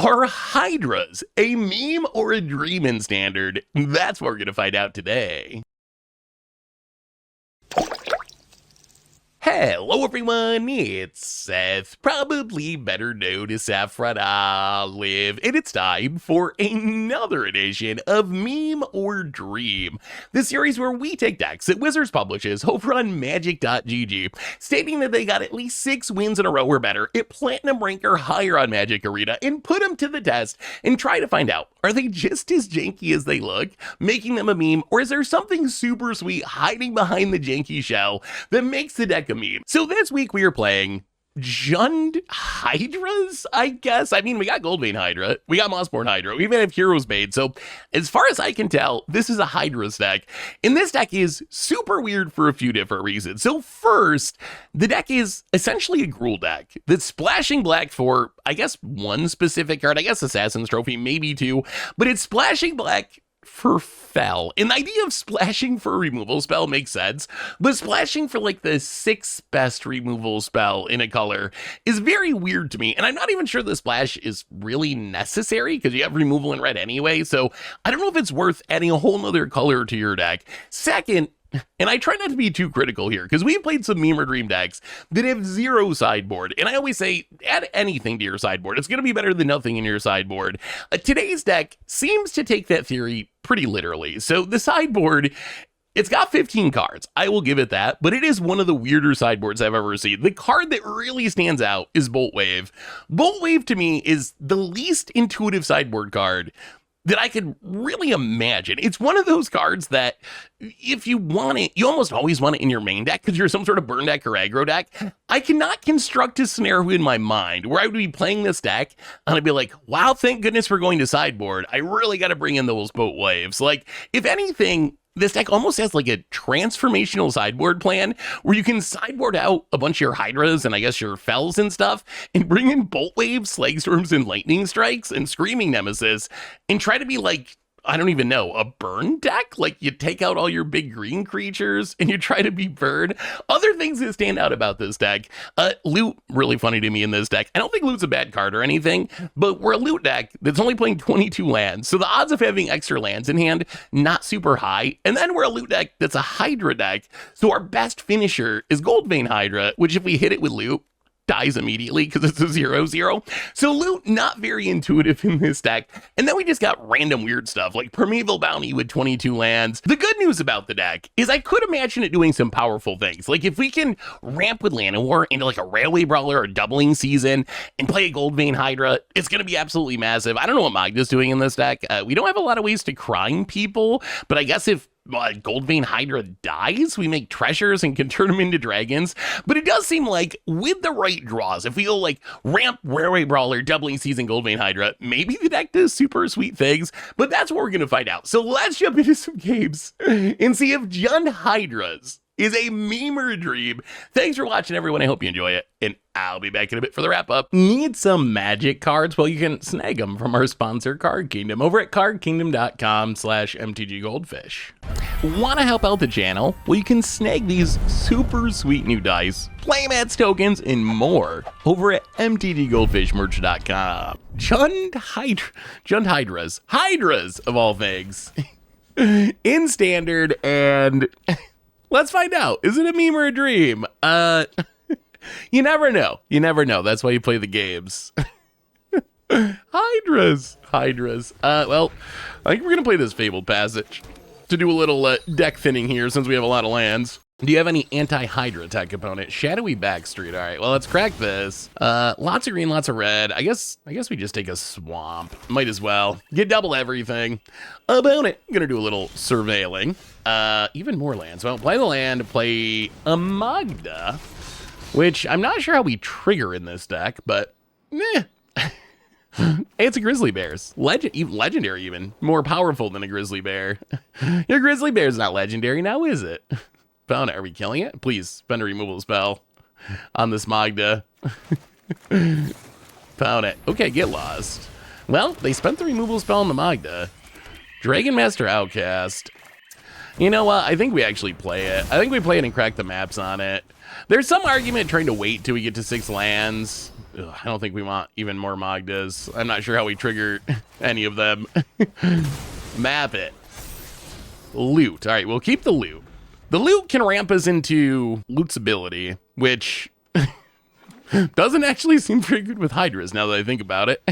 Are Hydras a meme or a dream in Standard? That's what we're going to find out today. Hello everyone, it's Seth, probably better known as Saffron Olive, and it's time for another edition of Meme or Dream, the series where we take decks that Wizards publishes over on Magic.gg, stating that they got at least 6 wins in a row or better at Platinum rank or higher on Magic Arena, and put them to the test and try to find out, are they just as janky as they look, making them a meme, or is there something super sweet hiding behind the janky shell that makes the deck a meme? So this week we are playing Jund Hydras, I guess. I mean, we got Goldvein Hydra, we got Mossborn Hydra, we even have Heroes Bait. So as far as I can tell, this is a Hydras deck. And this deck is super weird for a few different reasons. So first, the deck is essentially a Gruul deck that's splashing black for, I guess, one specific card. I guess Assassin's Trophy, maybe 2, but it's splashing black for Fel. And the idea of splashing for a removal spell makes sense, but splashing for like the 6th best removal spell in a color is very weird to me. And I'm not even sure the splash is really necessary because you have removal in red anyway. So I don't know if it's worth adding a whole nother color to your deck. Second, and I try not to be too critical here, because we've played some Meme or Dream decks that have 0 sideboard, and I always say, add anything to your sideboard. It's going to be better than nothing in your sideboard. Today's deck seems to take that theory pretty literally. So the sideboard, it's got 15 cards, I will give it that, but it is one of the weirder sideboards I've ever seen. The card that really stands out is Bolt Wave. Bolt Wave to me is the least intuitive sideboard card that I could really imagine. It's one of those cards that if you want it, you almost always want it in your main deck because you're some sort of burn deck or aggro deck. I cannot construct a scenario in my mind where I would be playing this deck and I'd be like, wow, thank goodness we're going to sideboard. I really got to bring in those Boat Waves. Like, if anything, this deck almost has like a transformational sideboard plan where you can sideboard out a bunch of your Hydras and I guess your Fells and stuff and bring in Bolt Waves, Slagstorms, and Lightning Strikes and Screaming Nemesis and try to be like, I don't even know, a burn deck? Like you take out all your big green creatures and you try to be burn. Other things that stand out about this deck, loot, really funny to me in this deck. I don't think loot's a bad card or anything, but we're a loot deck that's only playing 22 lands. So the odds of having extra lands in hand, not super high. And then we're a loot deck that's a Hydra deck. So our best finisher is Goldvein Hydra, which if we hit it with loot, dies immediately because it's a 0/0. So loot, not very intuitive in this deck. And then we just got random weird stuff like Primeval Bounty with 22 lands. The good news about the deck is I could imagine it doing some powerful things. Like if we can ramp with Llanowar into like a Railway Brawler or Doubling Season and play a Goldvein Hydra, it's going to be absolutely massive. I don't know what Magda's doing in this deck. We don't have a lot of ways to crime people, but I guess if Goldvein Hydra dies, we make treasures and can turn them into dragons. But it does seem like with the right draws, if we go like ramp Railway Brawler, Doubling Season, Goldvein Hydra, maybe the deck does super sweet things, but that's what we're going to find out. So let's jump into some games and see if Jund Hydras is a meme or a dream. Thanks for watching, everyone. I hope you enjoy it, and I'll be back in a bit for the wrap up. Need some Magic cards? Well, you can snag them from our sponsor, Card Kingdom, over at cardkingdom.com/mtggoldfish. Want to help out the channel? Well, you can snag these super sweet new dice, playmats, tokens, and more over at mtggoldfishmerch.com. Jund Hydras. Hydras, of all things. In Standard, and let's find out. Is it a meme or a dream? You never know. You never know. That's why you play the games. Hydras. Well, I think we're going to play this Fabled Passage to do a little deck thinning here since we have a lot of lands. Do you have any anti-Hydra tech component? Shadowy Backstreet. All right, well, let's crack this. Lots of green, lots of red. I guess we just take a swamp. Might as well. Get double everything. About it. I'm going to do a little surveilling. Even more lands. Well, play the land, play a Magda, which I'm not sure how we trigger in this deck, but it's a Grizzly Bears. Legendary even. More powerful than a Grizzly Bear. Your Grizzly Bear's not legendary now, is it? Found it. Are we killing it? Please spend a removal spell on this Magda. Found it. Okay, get lost. Well, they spent the removal spell on the Magda. Dragon Master Outcast. You know what? I think we actually play it. I think we play it and crack the maps on it. There's some argument trying to wait till we get to 6 lands. Ugh, I don't think we want even more Magdas. I'm not sure how we trigger any of them. Map it. Loot. All right, we'll keep the loot. The loot can ramp us into loot's ability, which doesn't actually seem very good with Hydras now that I think about it.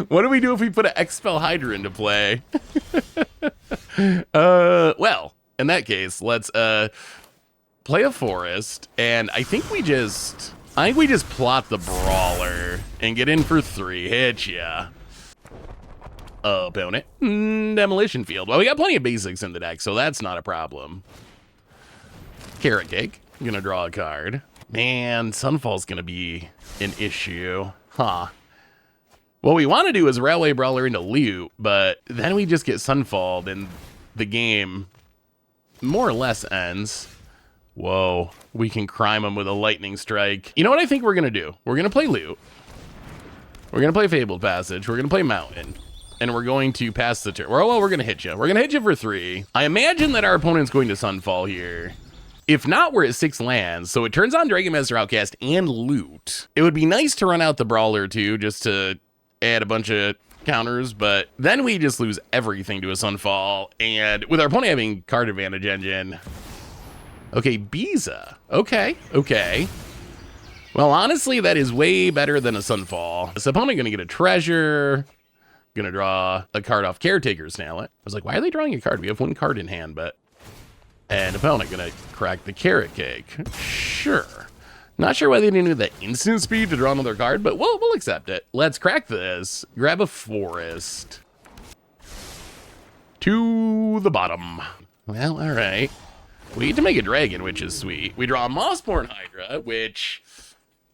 What do we do if we put an Expel Hydra into play? Well, in that case, let's play a forest, and I think we just plot the Brawler and get in for 3. Hit ya. Opponent. Demolition Field. Well, we got plenty of basics in the deck, so that's not a problem. Carrot Cake. I'm gonna draw a card. Man, Sunfall's gonna be an issue. Huh. What we want to do is Railway Brawler into loot, but then we just get Sunfalled and the game more or less ends. Whoa, we can crime them with a Lightning Strike. You know what I think we're going to do? We're going to play loot. We're going to play Fabled Passage. We're going to play Mountain. And we're going to pass the turn. Well, we're going to hit you. We're going to hit you for 3. I imagine that our opponent's going to Sunfall here. If not, we're at 6 lands, so it turns on Dragon Master Outcast and loot. It would be nice to run out the Brawler too, just to add a bunch of counters, but then we just lose everything to a Sunfall, and with our opponent having card advantage engine. Okay, Biza. Okay. Well, honestly, that is way better than a Sunfall. This opponent gonna get a treasure, gonna draw a card off Caretaker's Talent. I was like, why are they drawing a card? We have 1 card in hand, but... And opponent gonna crack the Carrot Cake. Sure. Not sure why they didn't do the instant speed to draw another card, but we'll accept it. Let's crack this. Grab a forest. To the bottom. Well, all right. We get to make a dragon, which is sweet. We draw a Mossborn Hydra, which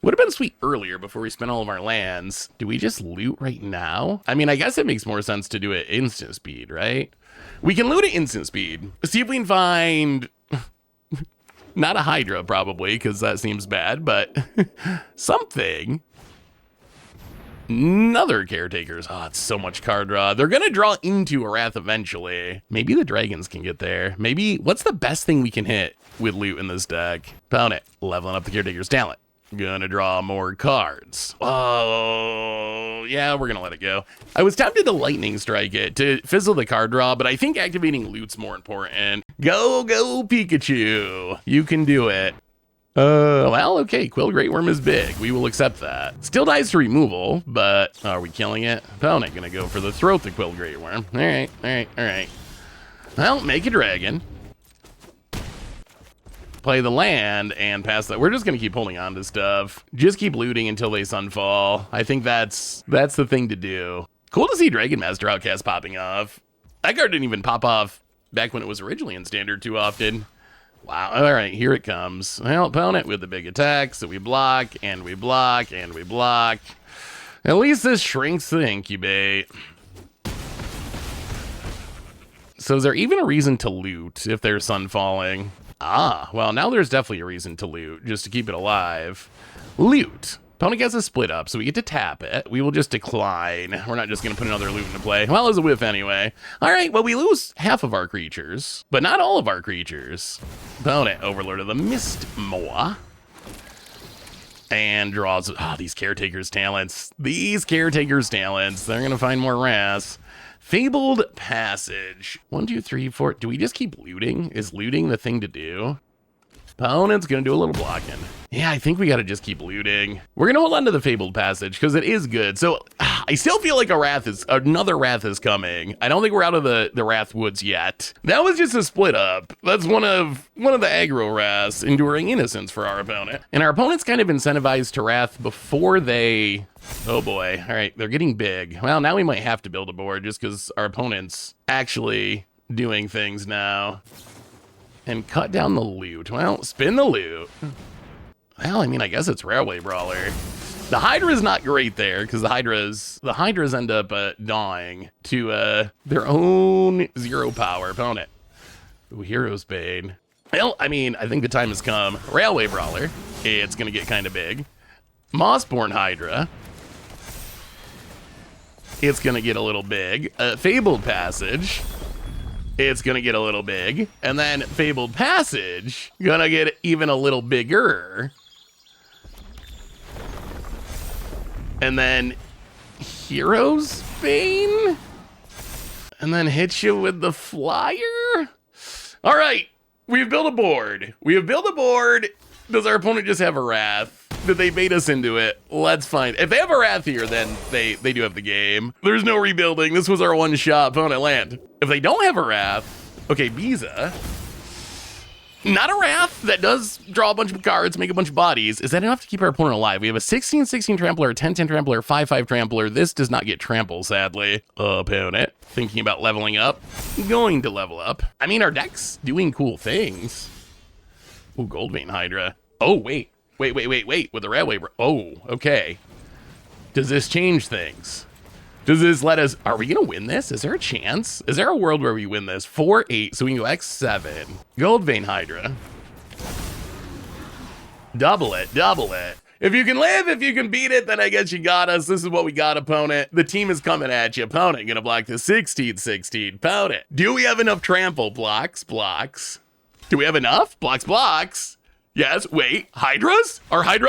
would have been sweet earlier before we spent all of our lands. Do we just loot right now? I mean, I guess it makes more sense to do it instant speed, right? We can loot at instant speed. See if we can find... Not a Hydra, probably, because that seems bad, but something. Another Caretakers. Oh, it's so much card draw. They're going to draw into a Wrath eventually. Maybe the dragons can get there. Maybe, what's the best thing we can hit with loot in this deck? Opponent, leveling up the Caretaker's Talent. Gonna draw more cards. Oh, yeah, we're gonna let it go. I was tempted to Lightning Strike it to fizzle the card draw, but I think activating loot's more important. Go, Pikachu. You can do it. Well, okay, Quill Great Worm is big. We will accept that. Still dies to removal, but are we killing it? Opponent gonna go for the throat the Quill Great Worm. All right. Well, make a dragon. Play the land and pass that. We're just gonna keep holding on to stuff. Just keep looting until they Sunfall. I think that's the thing to do. Cool to see Dragon Master Outcast popping off. That card didn't even pop off back when it was originally in Standard too often. Wow, all right, here it comes. Well, opponent with the big attack, so we block, and we block, and we block. At least this shrinks the incubate. So is there even a reason to loot if they're Sunfalling? Ah, well, now there's definitely a reason to loot, just to keep it alive. Loot. Opponent gets a split up, so we get to tap it. We will just decline. We're not just going to put another loot into play. Well, it was a whiff anyway. All right, well, we lose half of our creatures, but not all of our creatures. Opponent, Overlord of the Mist Moa. And draws, these Caretaker's Talents. These Caretaker's Talents. They're going to find more Wrath. Fabled Passage. 1, 2, 3, 4. Do we just keep looting? Is looting the thing to do? Opponent's gonna do a little blocking. Yeah, I think we gotta just keep looting. We're gonna hold on to the Fabled Passage because it is good. So I still feel like another Wrath is coming. I don't think we're out of the Wrath Woods yet. That was just a split up. That's one of the aggro Wraths, Enduring Innocence for our opponent. And our opponent's kind of incentivized to Wrath before they... Oh boy, all right, they're getting big. Well, now we might have to build a board just because our opponent's actually doing things now. And cut down the loot. Well, spin the loot. Well, I mean, I guess it's Railway Brawler. The Hydra is not great there because the Hydras end up dying to their own 0 power opponent. Ooh, Hero's Bane. Well, I mean, I think the time has come. Railway Brawler. It's gonna get kind of big. Mossborn Hydra. It's gonna get a little big. Fabled Passage. it's gonna get a little big. And then Fabled Passage, gonna get even a little bigger. And then Hero's Bane? And then hit you with the Flyer? All right, we've built a board. We have built a board. Does our opponent just have a Wrath? Did they bait us into it? Let's find. If they have a Wrath here, then they do have the game. There's no rebuilding. This was our one shot opponent land. If they don't have a Wrath, okay, Biza. Not a Wrath that does draw a bunch of cards, make a bunch of bodies. Is that enough to keep our opponent alive? We have a 16-16 Trampler, a 10-10 Trampler, 5-5 Trampler. This does not get trample, sadly. Opponent thinking about leveling up. Going to level up. I mean, our deck's doing cool things. Ooh, Goldvein Hydra. Oh, wait. With the Railway. Oh, okay. Does this change things? Does this let us... Are we going to win this? Is there a chance? Is there a world where we win this? 4-8, so we can go X7. Goldvein Hydra. Double it. If you can live, if you can beat it, then I guess you got us. This is what we got, opponent. The team is coming at you. Opponent going to block the 16-16. Opponent. Do we have enough trample? Blocks. Do we have enough? Blocks. Yes, wait, Hydras? Our Hydra,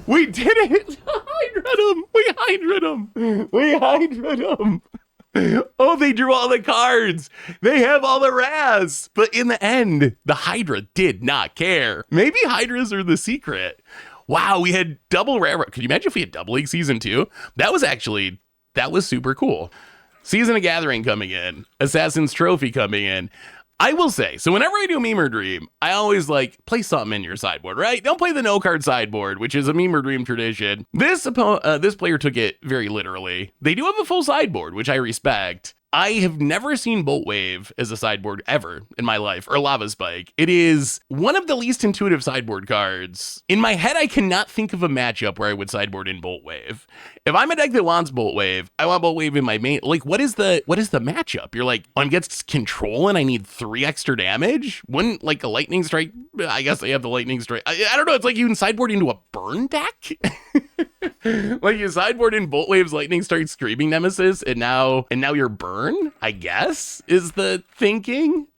we did it! We hydra'd them! Oh, they drew all the cards! They have all the Raz! But in the end, the Hydra did not care. Maybe Hydras are the secret. Wow, we had double rare. Could you imagine if we had Double League Season 2? That was super cool. Season of Gathering coming in. Assassin's Trophy coming in. I will say, so whenever I do a meme or dream, I always like play something in your sideboard, right? Don't play the no card sideboard, which is a meme or dream tradition. This player took it very literally. They do have a full sideboard, which I respect. I have never seen Bolt Wave as a sideboard ever in my life, or Lava Spike. It is one of the least intuitive sideboard cards. In my head, I cannot think of a matchup where I would sideboard in Bolt Wave. If I'm a deck that wants Bolt Wave, I want Bolt Wave in my main. Like, what is the matchup? You're like, I'm against control and I need 3 extra damage? Wouldn't like a Lightning Strike? I guess they have the Lightning Strike. I don't know. It's like you can sideboard into a burn deck. Like you sideboard in Bolt Wave's Lightning Strike Screaming Nemesis, and now you're burn, I guess, is the thinking.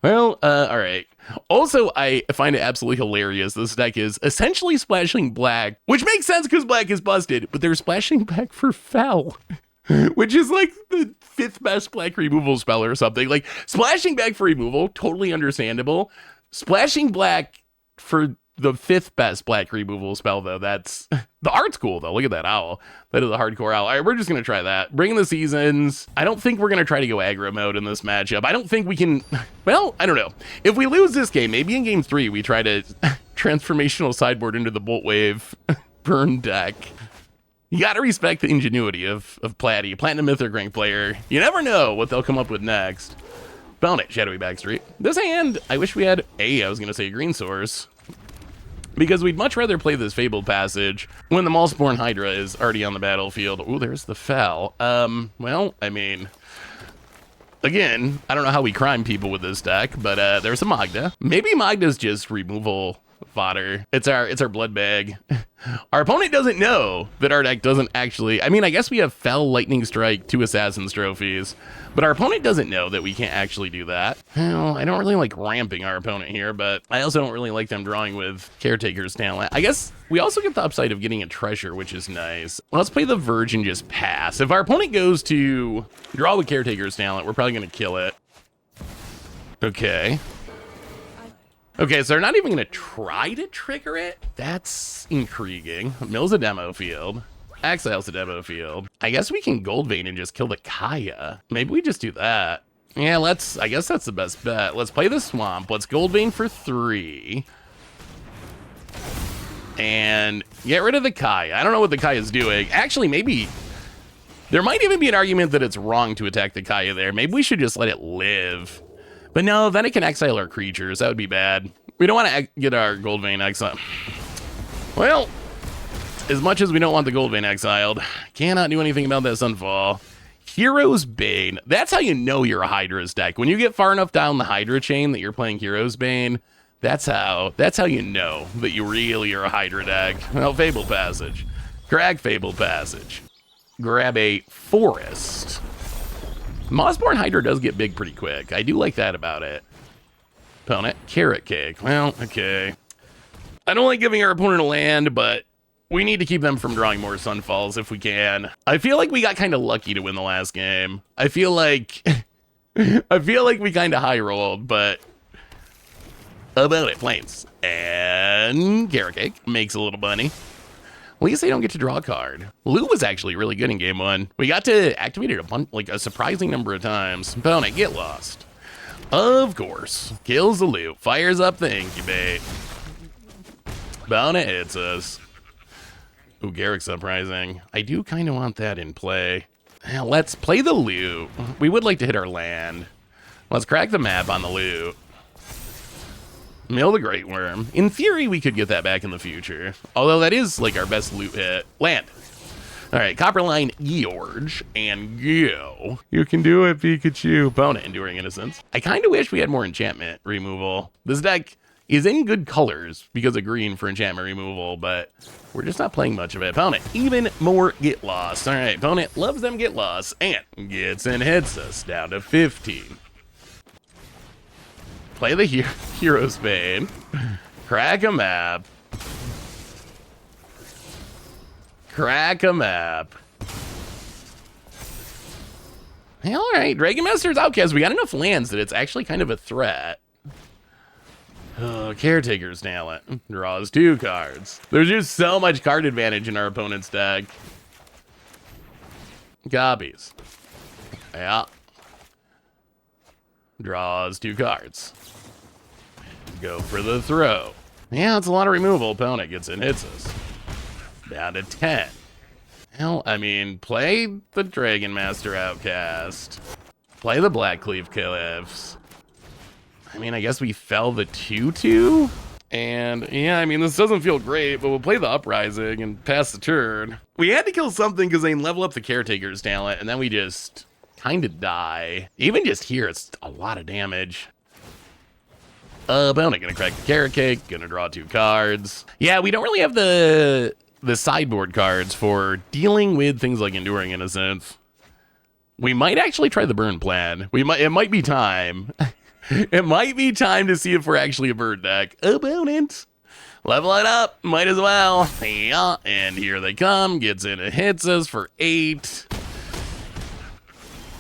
Well, all right. Also, I find it absolutely hilarious. This deck is essentially splashing black, which makes sense because black is busted, but they're splashing black for Fel, which is like the 5th best black removal spell or something. Like splashing back for removal, totally understandable. Splashing black for the 5th best black removal spell, though, that's... The art's cool, though. Look at that owl. That is a hardcore owl. All right, we're just going to try that. Bring in the seasons. I don't think we're going to try to go aggro mode in this matchup. I don't think we can... Well, I don't know. If we lose this game, maybe in game 3, we try to transformational sideboard into the Bolt Wave burn deck. You got to respect the ingenuity of Platty, Platinum-Mythic Ranked Player. You never know what they'll come up with next. Found it, Shadowy Backstreet. This hand, I wish we had I was going to say green source. Because we'd much rather play this Fabled Passage when the Maulspawn Hydra is already on the battlefield. Ooh, there's the Fel. Well, I mean, again, I don't know how we crime people with this deck, but there's a Magda. Maybe Magda's just removal fodder. It's our blood bag. Our opponent doesn't know that our deck doesn't actually... I mean, I guess we have Fel, Lightning Strike, 2 Assassin's Trophies, but our opponent doesn't know that we can't actually do that. Well, I don't really like ramping our opponent here, but I also don't really like them drawing with Caretaker's Talent. I guess we also get the upside of getting a treasure, which is nice. Let's play the Verge and just pass. If our opponent goes to draw with Caretaker's Talent, we're probably going to kill it. Okay. Okay, so they're not even going to try to trigger it? That's intriguing. Mill's a demo field. Exile's a demo field. I guess we can Goldvein and just kill the Kaya. Maybe we just do that. Yeah, I guess that's the best bet. Let's play the Swamp. Let's Goldvein for 3. And get rid of the Kaya. I don't know what the Kaya's doing. Actually, maybe... There might even be an argument that it's wrong to attack the Kaya there. Maybe we should just let it live. But no, then it can exile our creatures. That would be bad. We don't want to get our Goldvein exiled. Well, as much as we don't want the Goldvein exiled, cannot do anything about that Sunfall. Hero's Bane. That's how you know you're a Hydra's deck. When you get far enough down the Hydra chain that you're playing Hero's Bane, that's how you know that you really are a Hydra deck. Well, Fabled Passage. Crack Fabled Passage. Grab a Forest. Mossborn Hydra does get big pretty quick. I do like that about it. Opponent, Carrot Cake. Well, okay. I don't like giving our opponent a land, but we need to keep them from drawing more Sunfalls if we can. I feel like we got kind of lucky to win the last game. I feel like we kind of high rolled, but about it, Plains. And Carrot Cake makes a little bunny. At least they don't get to draw a card. Lou was actually really good in game 1. We got to activate it a surprising number of times. Opponent, get lost. Of course. Kills the loot. Fires up the incubate. Opponent hits us. Ooh, Garrick's surprising. I do kind of want that in play. Now, let's play the loot. We would like to hit our land. Let's crack the map on the loot. Mill the Great Worm. In theory, we could get that back in the future. Although that is like our best loot hit. Land. All right, Copperline, George, and go. You can do it, Pikachu. Opponent, Enduring Innocence. I kind of wish we had more enchantment removal. This deck is in good colors because of green for enchantment removal, but we're just not playing much of it. Opponent, even more Get Lost. All right, opponent loves them Get Lost and gets and hits us down to 15. Play the Hero's Bane. Crack a map. Crack a map. Hey, all right, Dragon Master's Outcast. We got enough lands that it's actually kind of a threat. Oh, Caretaker's Talent. Draws 2 cards. There's just so much card advantage in our opponent's deck. Copies. Yeah. Draws 2 cards. Go for the throw. Yeah, it's a lot of removal. Opponent gets in, hits us. Down to 10. Well, I mean, play the Dragon Master Outcast. Play the Black Cleave Cliffs. I mean, I guess we fell the 2/2. And yeah, I mean, this doesn't feel great, but we'll play the Uprising and pass the turn. We had to kill something because they level up the Caretaker's Talent, and then we just kind of die. Even just here, it's a lot of damage. Opponent gonna crack the Carrot Cake, gonna draw 2 cards. Yeah, we don't really have the sideboard cards for dealing with things like Enduring Innocence. We might actually try the burn plan. It might be time. It might be time to see if we're actually a bird deck. Opponent, level it up, might as well. Yeah, and here they come, gets in and hits us for 8.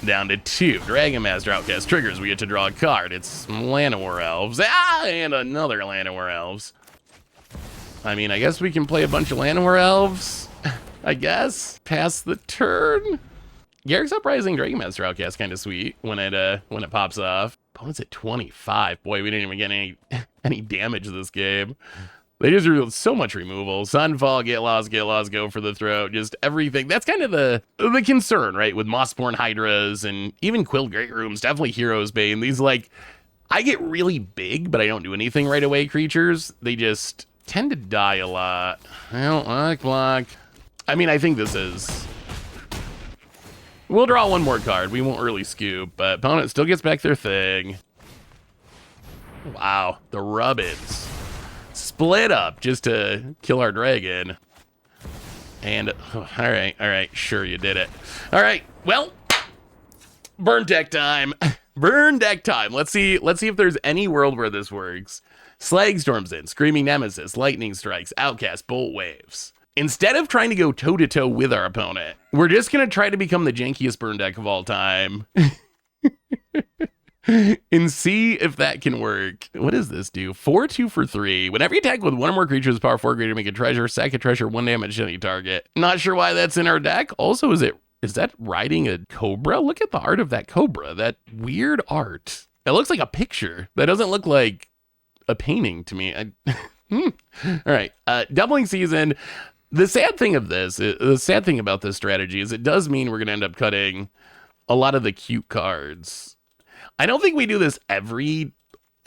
Down to 2. Dragon Master Outcast triggers. We get to draw a card. It's Llanowar Elves. Ah, and another Llanowar Elves. I mean, I guess we can play a bunch of Llanowar Elves. I guess. Pass the turn. Garrick's Uprising Dragon Master Outcast kind of sweet when it pops off. Opponent's at 25. Boy, we didn't even get any damage this game. They just revealed so much removal. Sunfall, get lost, go for the throat. Just everything. That's kind of the concern, right? With Mossborn Hydras and even Quilled Great Rooms, definitely Hero's Bane. These, like, I get really big, but I don't do anything right away creatures. They just tend to die a lot. Well, block. I mean, I think this is... We'll draw one more card. We won't really scoop, but opponent still gets back their thing. Wow, the Rubbins. Split up just to kill our dragon. And, all right, sure, you did it. All right, well, burn deck time. Burn deck time. Let's see if there's any world where this works. Slag Storms in, Screaming Nemesis, Lightning Strikes, Outcast, Bolt Waves. Instead of trying to go toe-to-toe with our opponent, we're just going to try to become the jankiest burn deck of all time. And see if that can work. What does this do? 4/2 for 3. Whenever you attack with one or more creatures power 4 greater, make a treasure, sack a treasure, 1 damage to any target. Not sure why that's in our deck. Also, is that riding a cobra? Look at the art of that cobra. That weird art. It looks like a picture. That doesn't look like a painting to me. All right. Doubling season. The sad thing about this strategy is it does mean we're going to end up cutting a lot of the cute cards. I don't think we do this every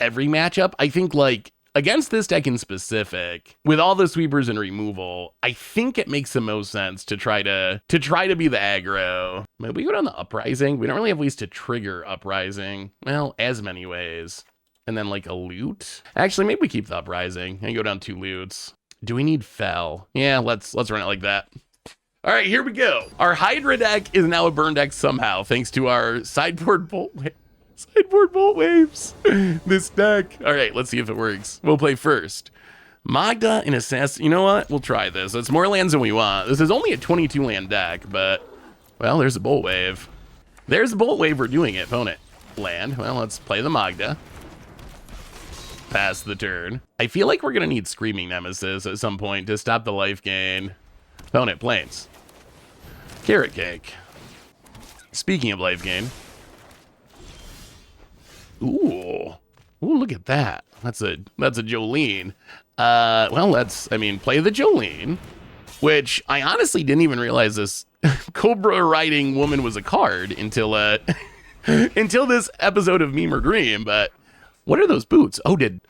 matchup. I think, like, against this deck in specific, with all the sweepers and removal, I think it makes the most sense to try to be the aggro. Maybe we go down the Uprising. We don't really have ways to trigger Uprising. Well, as many ways. And then, like, a loot. Actually, maybe we keep the Uprising and go down 2 loots. Do we need Fell? Yeah, let's run it like that. All right, here we go. Our Hydra deck is now a burn deck somehow, thanks to our sideboard bolt waves. This deck. All right, let's see if it works. We'll play first. Magda and Assassin. You know what? We'll try this. It's more lands than we want. This is only a 22 land deck, but, well, there's a bolt wave. There's a bolt wave. We're doing it. Opponent land. Well, let's play the Magda. Pass the turn. I feel like we're going to need Screaming Nemesis at some point to stop the life gain. Opponent plains. Carrot Cake. Speaking of life gain. Ooh, look at that. That's a Jolene. Well, play the Jolene, which I honestly didn't even realize this Cobra riding woman was a card until until this episode of Meme or Dream. But what are those boots? Oh, did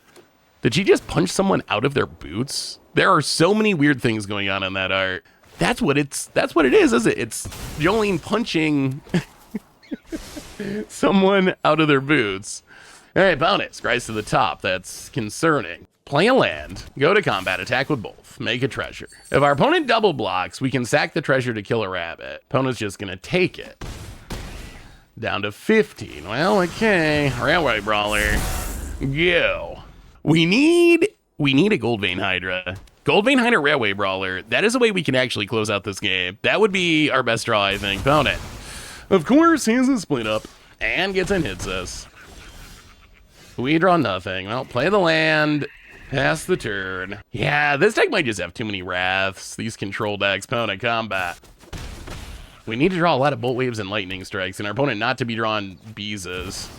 she just punch someone out of their boots? There are so many weird things going on in that art. That's what it is, is it? It's Jolene punching someone out of their boots. All right, opponent, scries to the top. That's concerning. Play a land, go to combat, attack with both, make a treasure. If our opponent double blocks, we can sack the treasure to kill a rabbit. Opponent's just gonna take it. Down to 15. Well, okay. Railway Brawler. Go. We need a Goldvein Hydra. Goldvein Hydra Railway Brawler. That is a way we can actually close out this game. That would be our best draw, I think. Opponent, of course, has a split up and gets and hits us. We draw nothing. Well, play the land. Pass the turn. Yeah, this deck might just have too many wraths. These control decks. Opponent combat. We need to draw a lot of bolt waves and lightning strikes, and our opponent not to be drawing Beezas.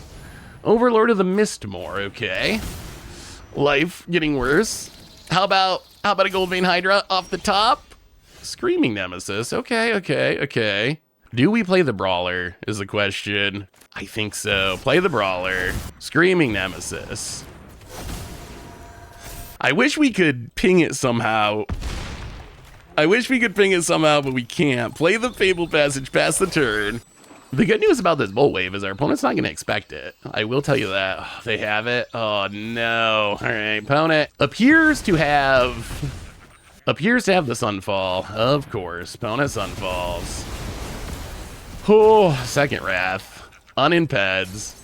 Overlord of the Mistmore. Okay. Life getting worse. How about a Goldvein Hydra off the top? Screaming Nemesis. Okay. Do we play the Brawler is the question. I think so. Play the Brawler. Screaming Nemesis. I wish we could ping it somehow. But we can't. Play the Fabled Passage, pass the turn. The good news about this Bolt Wave is our opponent's not going to expect it. I will tell you that. Oh, they have it? Oh, no. All right, opponent appears to have the Sunfall. Of course, opponent Sunfalls. Oh, second Wrath. Unimpeds.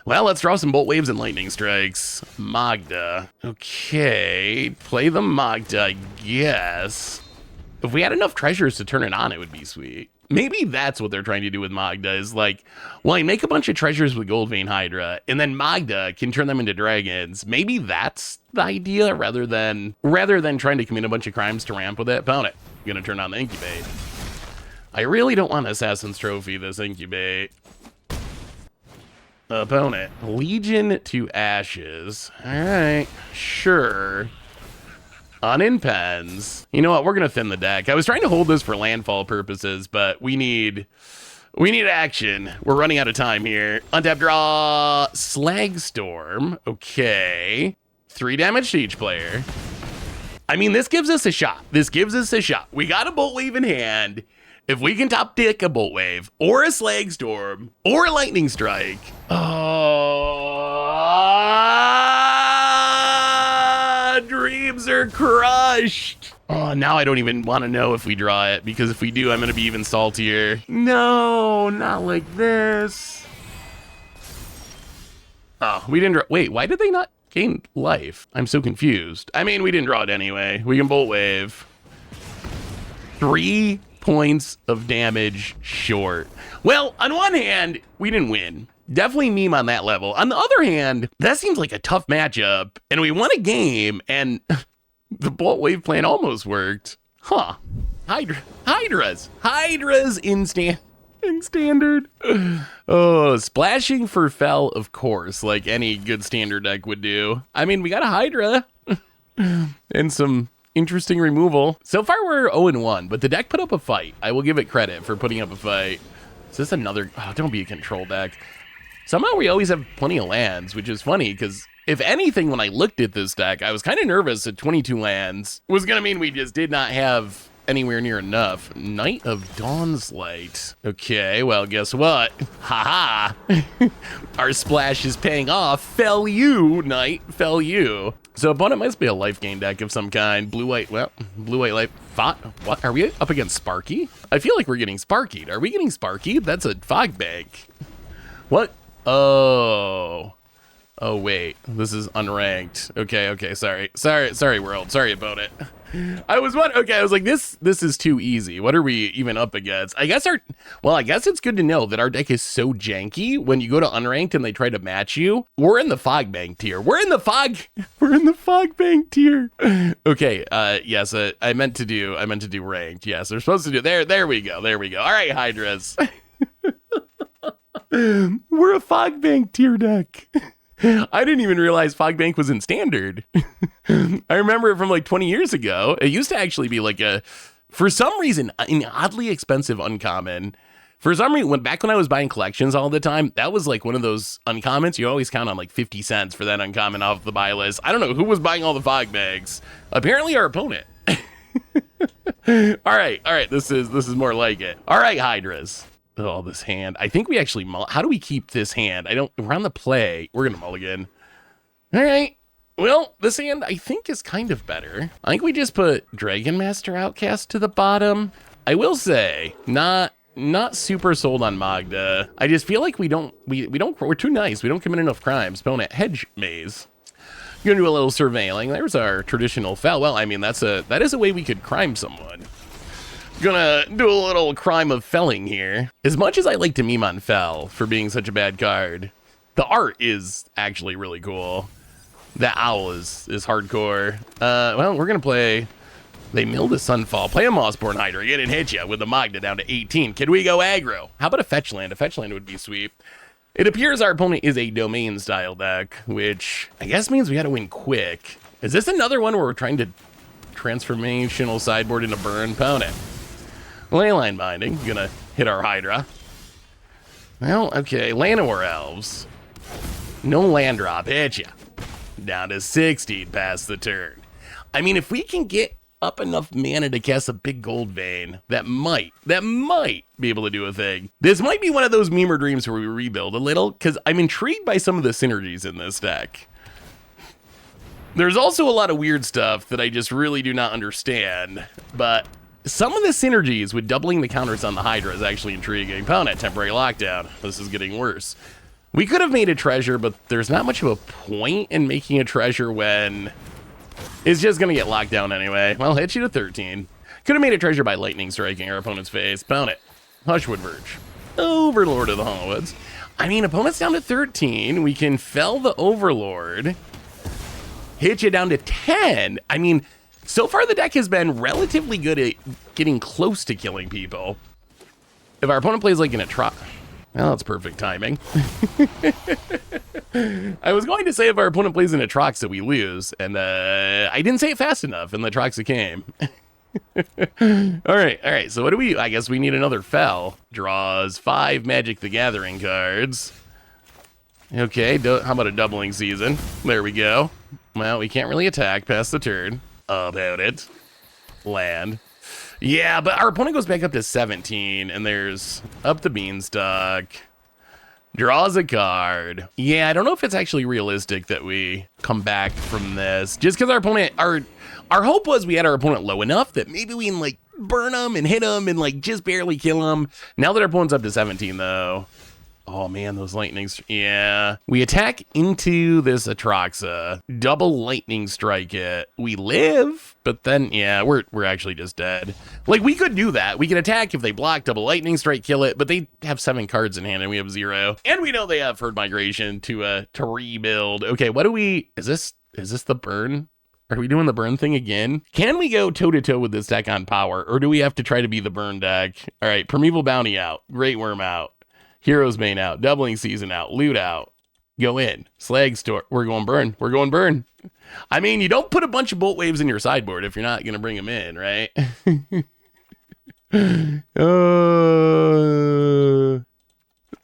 Well, let's draw some Bolt Waves and Lightning Strikes. Magda. Okay, play the Magda, I guess. If we had enough treasures to turn it on, it would be sweet. Maybe that's what they're trying to do with Magda, is like, well, I make a bunch of treasures with Goldvein Hydra, and then Magda can turn them into dragons. Maybe that's the idea, rather than trying to commit a bunch of crimes to ramp with it. Opponent, I'm gonna turn on the Incubate. I really don't want Assassin's Trophy this Incubate. Opponent, Legion to Ashes. All right, sure. Unimpends. You know what? We're gonna thin the deck. I was trying to hold this for landfall purposes, but we need action. We're running out of time here. Untap draw. Slagstorm. Okay. 3 damage to each player. I mean, this gives us a shot. We got a Bolt Wave in hand. If we can top deck a Bolt Wave, or a Slagstorm, or a Lightning Strike. Oh, dreams are crushed. Oh, now I don't even want to know if we draw it, because if we do, I'm going to be even saltier. No, not like this. Oh, we didn't draw. Wait, why did they not gain life? I'm so confused. I mean, we didn't draw it anyway. We can Bolt Wave. 3 points of damage short. Well, on one hand, we didn't win. Definitely meme on that level. On the other hand, that seems like a tough matchup, and we won a game, and the Bolt Wave plan almost worked. Huh. Hydras in standard. Oh, splashing for Fel, of course, like any good standard deck would do. I mean, we got a Hydra and some interesting removal. So far, we're 0-1, but the deck put up a fight. I will give it credit for putting up a fight. Is this another? Oh, don't be a control deck. Somehow we always have plenty of lands, which is funny, because if anything, when I looked at this deck, I was kind of nervous that 22 lands was going to mean we just did not have anywhere near enough. Knight of Dawn's Light. Okay, well, guess what? Haha. Our splash is paying off. Fell you, Knight. Fell you. So opponent must be a life gain deck of some kind. Blue-white, well, blue-white life. What? Are we up against Sparky? I feel like we're getting Sparkied. Are we getting Sparkied? That's a fog bank. What? Oh. Oh, wait. This is unranked. Okay, sorry, world. Sorry about it. I was wondering, okay, I was like, this is too easy. What are we even up against? I guess it's good to know that our deck is so janky when you go to unranked and they try to match you. We're in the fog bank tier. We're in the fog bank tier. Okay, yes, I meant to do ranked. Yes, they're supposed to do, there we go. All right, Hydras. We're a fog bank tier deck. I didn't even realize Fog Bank was in standard. I remember it from like 20 years ago. It used to actually be like for some reason, an oddly expensive uncommon. For some reason, back when I was buying collections all the time, that was like one of those uncommons. You always count on like 50 cents for that uncommon off the buy list. I don't know who was buying all the Fog Banks. Apparently our opponent. All right. This is more like it. All right, Hydras. Oh, this hand. I think we actually, how do we keep this hand? We're on the play. We're going to mulligan. All right. Well, this hand I think is kind of better. I think we just put Dragon Master Outcast to the bottom. I will say, not super sold on Magda. I just feel like we're too nice. We don't commit enough crimes. Opponent, Hedge Maze. You're gonna do a little surveilling. There's our traditional fel. Well, I mean, that is a way we could crime someone. Gonna do a little crime of felling here. As much as I like to meme on fel for being such a bad card, the art is actually really cool. That owl is hardcore. Well, we're gonna play. They milled a Sunfall. Play a Mossborn Hydra. Get it, hit ya with the Magda down to 18. Can we go aggro? How about a fetch land? A fetch land would be sweet. It appears our opponent is a domain style deck, which I guess means we gotta win quick. Is this another one where we're trying to transformational sideboard into burn opponent? Leyline Binding, gonna hit our Hydra. Well, okay, Llanowar Elves. No land drop, hit ya. Down to 16 past the turn. I mean, if we can get up enough mana to cast a big gold vein, that might be able to do a thing. This might be one of those memer dreams where we rebuild a little, because I'm intrigued by some of the synergies in this deck. There's also a lot of weird stuff that I just really do not understand, but some of the synergies with doubling the counters on the Hydra is actually intriguing. Opponent, temporary lockdown. This is getting worse. We could have made a treasure, but there's not much of a point in making a treasure when it's just going to get locked down anyway. Well, hit you to 13. Could have made a treasure by lightning striking our opponent's face. Opponent, Hushwood Verge. Overlord of the Hollowwoods. I mean, opponent's down to 13. We can fell the Overlord. Hit you down to 10. I mean, so far the deck has been relatively good at getting close to killing people. If our opponent plays like an Atrox... Well, that's perfect timing. I was going to say if our opponent plays an Atroxa, we lose, and I didn't say it fast enough, and the Atroxa came. All right, so what do we... I guess we need another fel. Draws 5 Magic the Gathering cards. Okay, how about a doubling season? There we go. Well, we can't really attack past the turn. About it. Land. Yeah, but our opponent goes back up to 17, and there's up the beanstalk. Draws a card. Yeah, I don't know if it's actually realistic that we come back from this. Just because our opponent, our hope was we had our opponent low enough that maybe we can, like, burn them and hit them and, like, just barely kill them. Now that our opponent's up to 17, though. Oh, man, those lightnings. Yeah. We attack into this Atroxa. Double lightning strike it. We live, but then, yeah, we're actually just dead. Like, we could do that. We could attack if they block, double lightning strike, kill it, but they have 7 cards in hand and we have 0. And we know they have Herd Migration to rebuild. Okay, what do we... Is this the burn? Are we doing the burn thing again? Can we go toe-to-toe with this deck on power, or do we have to try to be the burn deck? All right, Primeval Bounty out. Great Worm out. Hero's Bane out, Doubling Season out, Loot out, go in, Slag Store, we're going burn. I mean, you don't put a bunch of Bolt Waves in your sideboard if you're not going to bring them in, right?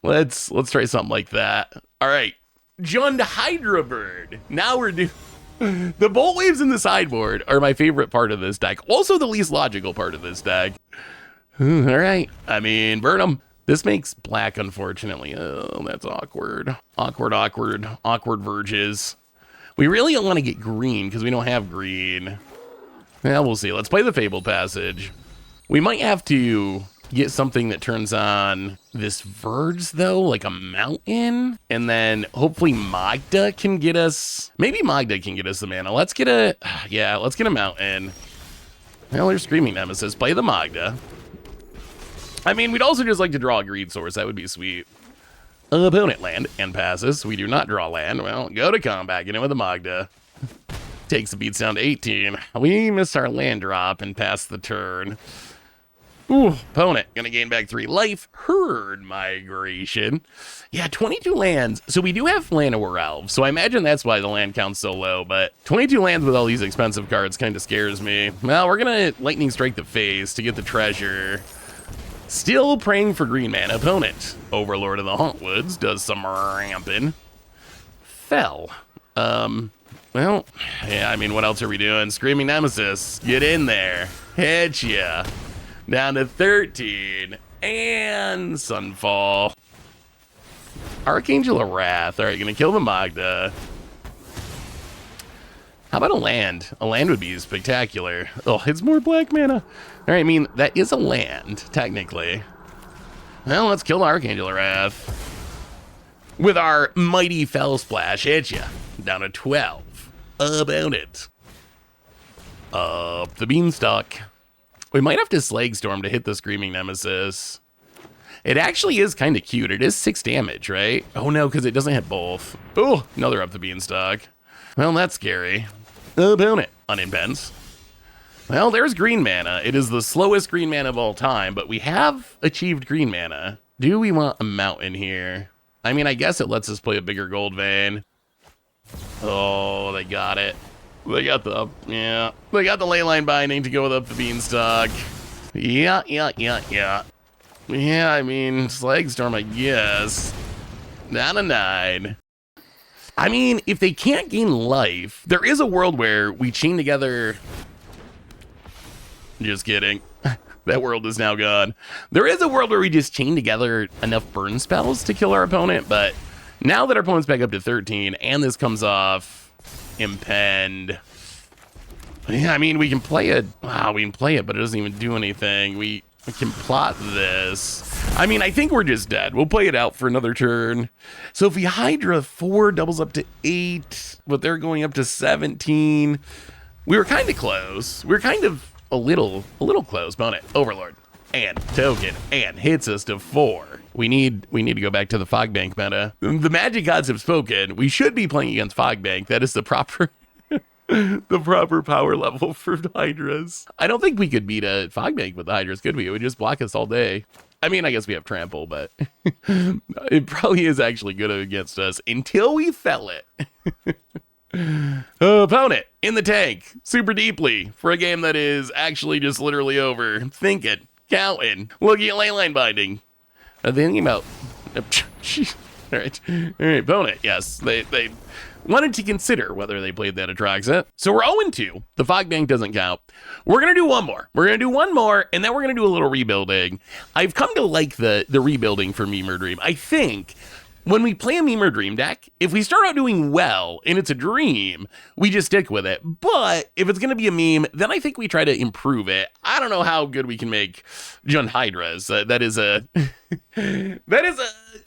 Let's try something like that. All right, Jund Hydra Bird. Now we're doing... The Bolt Waves in the sideboard are my favorite part of this deck. Also the least logical part of this deck. All right, I mean, burn them. This makes black, unfortunately. Oh, that's awkward. Awkward verges. We really don't want to get green because we don't have green. Well, we'll see. Let's play the Fabled Passage. We might have to get something that turns on this Verge, though, like a mountain. And then hopefully Magda can get us... Maybe Magda can get us the mana. Let's get a... Yeah, let's get a mountain. Well, there's Screaming Nemesis. Play the Magda. I mean, we'd also just like to draw a Greed Source. That would be sweet. Opponent land and passes. We do not draw land. Well, go to combat. Get in with the Magda. Takes the beats down to 18. We missed our land drop and passed the turn. Ooh, opponent gonna gain back 3 life. Herd Migration. Yeah, 22 lands. So we do have Llanowar Elves. So I imagine that's why the land count's so low. But 22 lands with all these expensive cards kind of scares me. Well, we're gonna Lightning Strike the face to get the treasure. Still praying for green mana. Opponent, Overlord of the Hauntwoods, does some ramping. Fell. Well, yeah, I mean, what else are we doing? Screaming Nemesis, get in there. Hit ya. Down to 13. And Sunfall. Archangel of Wrath. All right, gonna kill the Magda. How about a land? A land would be spectacular. Oh, it's more black mana. All right, I mean, that is a land, technically. Well, let's kill the Archangel of Wrath. With our mighty Fell Splash, hit ya. Down to 12. About it. Up the Beanstalk. We might have to Slag Storm to hit the Screaming Nemesis. It actually is kind of cute. It is 6 damage, right? Oh no, because it doesn't hit both. Oh, another Up the Beanstalk. Well, that's scary. Opponent, Unimpens. Well, there's green mana. It is the slowest green mana of all time, but we have achieved green mana. Do we want a mountain here? I mean, I guess it lets us play a bigger Gold Vein. Oh, they got it. They got the, yeah. They got the Leyline Binding to go with Up the Beanstalk. Yeah. Yeah, I mean, Slag Storm, I guess. Down to 9. I mean, if they can't gain life, there is a world where we chain together... Just kidding. That world is now gone. There is a world where we just chain together enough burn spells to kill our opponent, but now that our opponent's back up to 13, and this comes off Impend... Yeah, I mean, we can play it. Wow, we can play it, but it doesn't even do anything. We can plot this. I mean, I think we're just dead. We'll play it out for another turn. So if we Hydra 4 doubles up to 8, but they're going up to 17. We were kind of close. We were kind of a little close. Opponent, Overlord, and token, and hits us to 4. We need to go back to the Fogbank meta. The Magic gods have spoken. We should be playing against Fogbank. That is the proper the proper power level for Hydras. I don't think we could beat a Fogbank with the Hydras, could we? It would just block us all day. I mean, I guess we have Trample, but it probably is actually good against us until we fell it. Opponent in the tank super deeply for a game that is actually just literally over. Thinking, counting, looking at Leyline Binding. I'm thinking about... All right, opponent, yes, they wanted to consider whether they played that Atraxa. So we're 0-2. The Fogbank doesn't count. We're going to do one more. We're going to do one more, and then we're going to do a little rebuilding. I've come to like the rebuilding for Meme or Dream. I think when we play a Meme or Dream deck, if we start out doing well and it's a dream, we just stick with it. But if it's going to be a meme, then I think we try to improve it. I don't know how good we can make Jund Hydras. That is a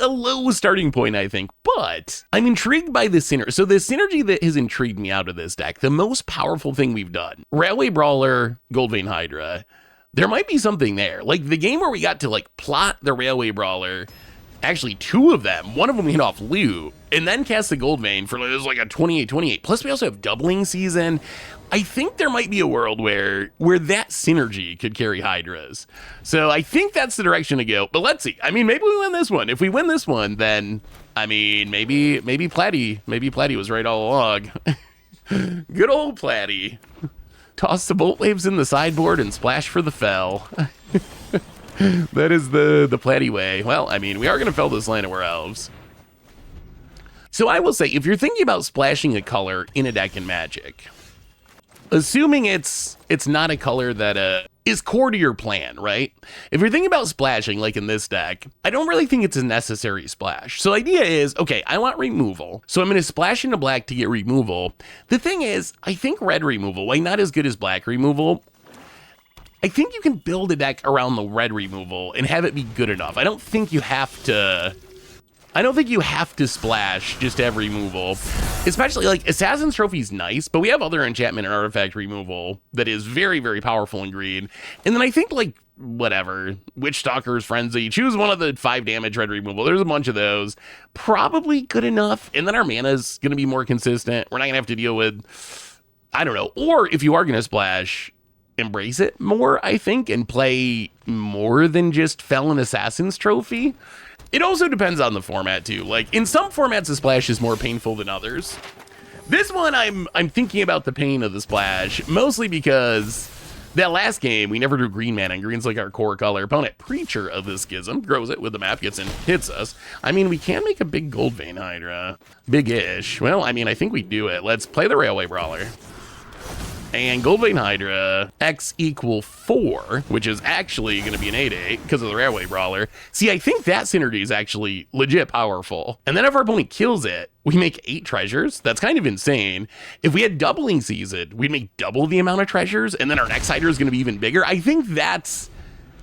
low starting point, I think. But I'm intrigued by the synergy. So the synergy that has intrigued me out of this deck, the most powerful thing we've done, Railway Brawler, Goldvein Hydra, there might be something there. Like the game where we got to like plot the Railway Brawler, actually 2 of them, one of them hit off loot, and then cast the Goldvein for like a 28-28. Plus we also have Doubling Season. I think there might be a world where that synergy could carry Hydras. So I think that's the direction to go. But let's see. I mean, maybe we win this one. If we win this one, then I mean, maybe Platty was right all along. Good old Platty. Toss the Bolt Waves in the sideboard and splash for the fell. That is the Platty way. Well, I mean, we are going to fell this Llanowar Elves. So I will say, if you're thinking about splashing a color in a deck in Magic, assuming it's not a color that is core to your plan, right? If you're thinking about splashing, like in this deck, I don't really think it's a necessary splash. So the idea is, okay, I want removal, so I'm going to splash into black to get removal. The thing is, I think red removal, while not as good as black removal, I think you can build a deck around the red removal and have it be good enough. I don't think you have to splash just to have removal. Especially, like, Assassin's Trophy's nice, but we have other enchantment and artifact removal that is very, very powerful in green. And then I think, like, whatever, Witch Stalker's Frenzy, choose one of the 5 damage red removal. There's a bunch of those. Probably good enough. And then our mana's going to be more consistent. We're not going to have to deal with, I don't know. Or if you are going to splash, embrace it more, I think, and play more than just Felon Assassin's Trophy. It also depends on the format too. Like in some formats, the splash is more painful than others. This one, I'm thinking about the pain of the splash, mostly because that last game, we never drew green mana, and green's like our core color. Opponent, Preacher of the Schism, grows it with the map, gets in, hits us. I mean, we can make a big Gold Vein Hydra. Big-ish. Well, I mean, I think we do it. Let's play the Railway Brawler. And Gold Vein Hydra, X = 4, which is actually going to be an 8/8 because of the Railway Brawler. See, I think that synergy is actually legit powerful. And then if our opponent kills it, we make 8 treasures. That's kind of insane. If we had doubling season, we'd make double the amount of treasures, and then our next Hydra is going to be even bigger. I think that's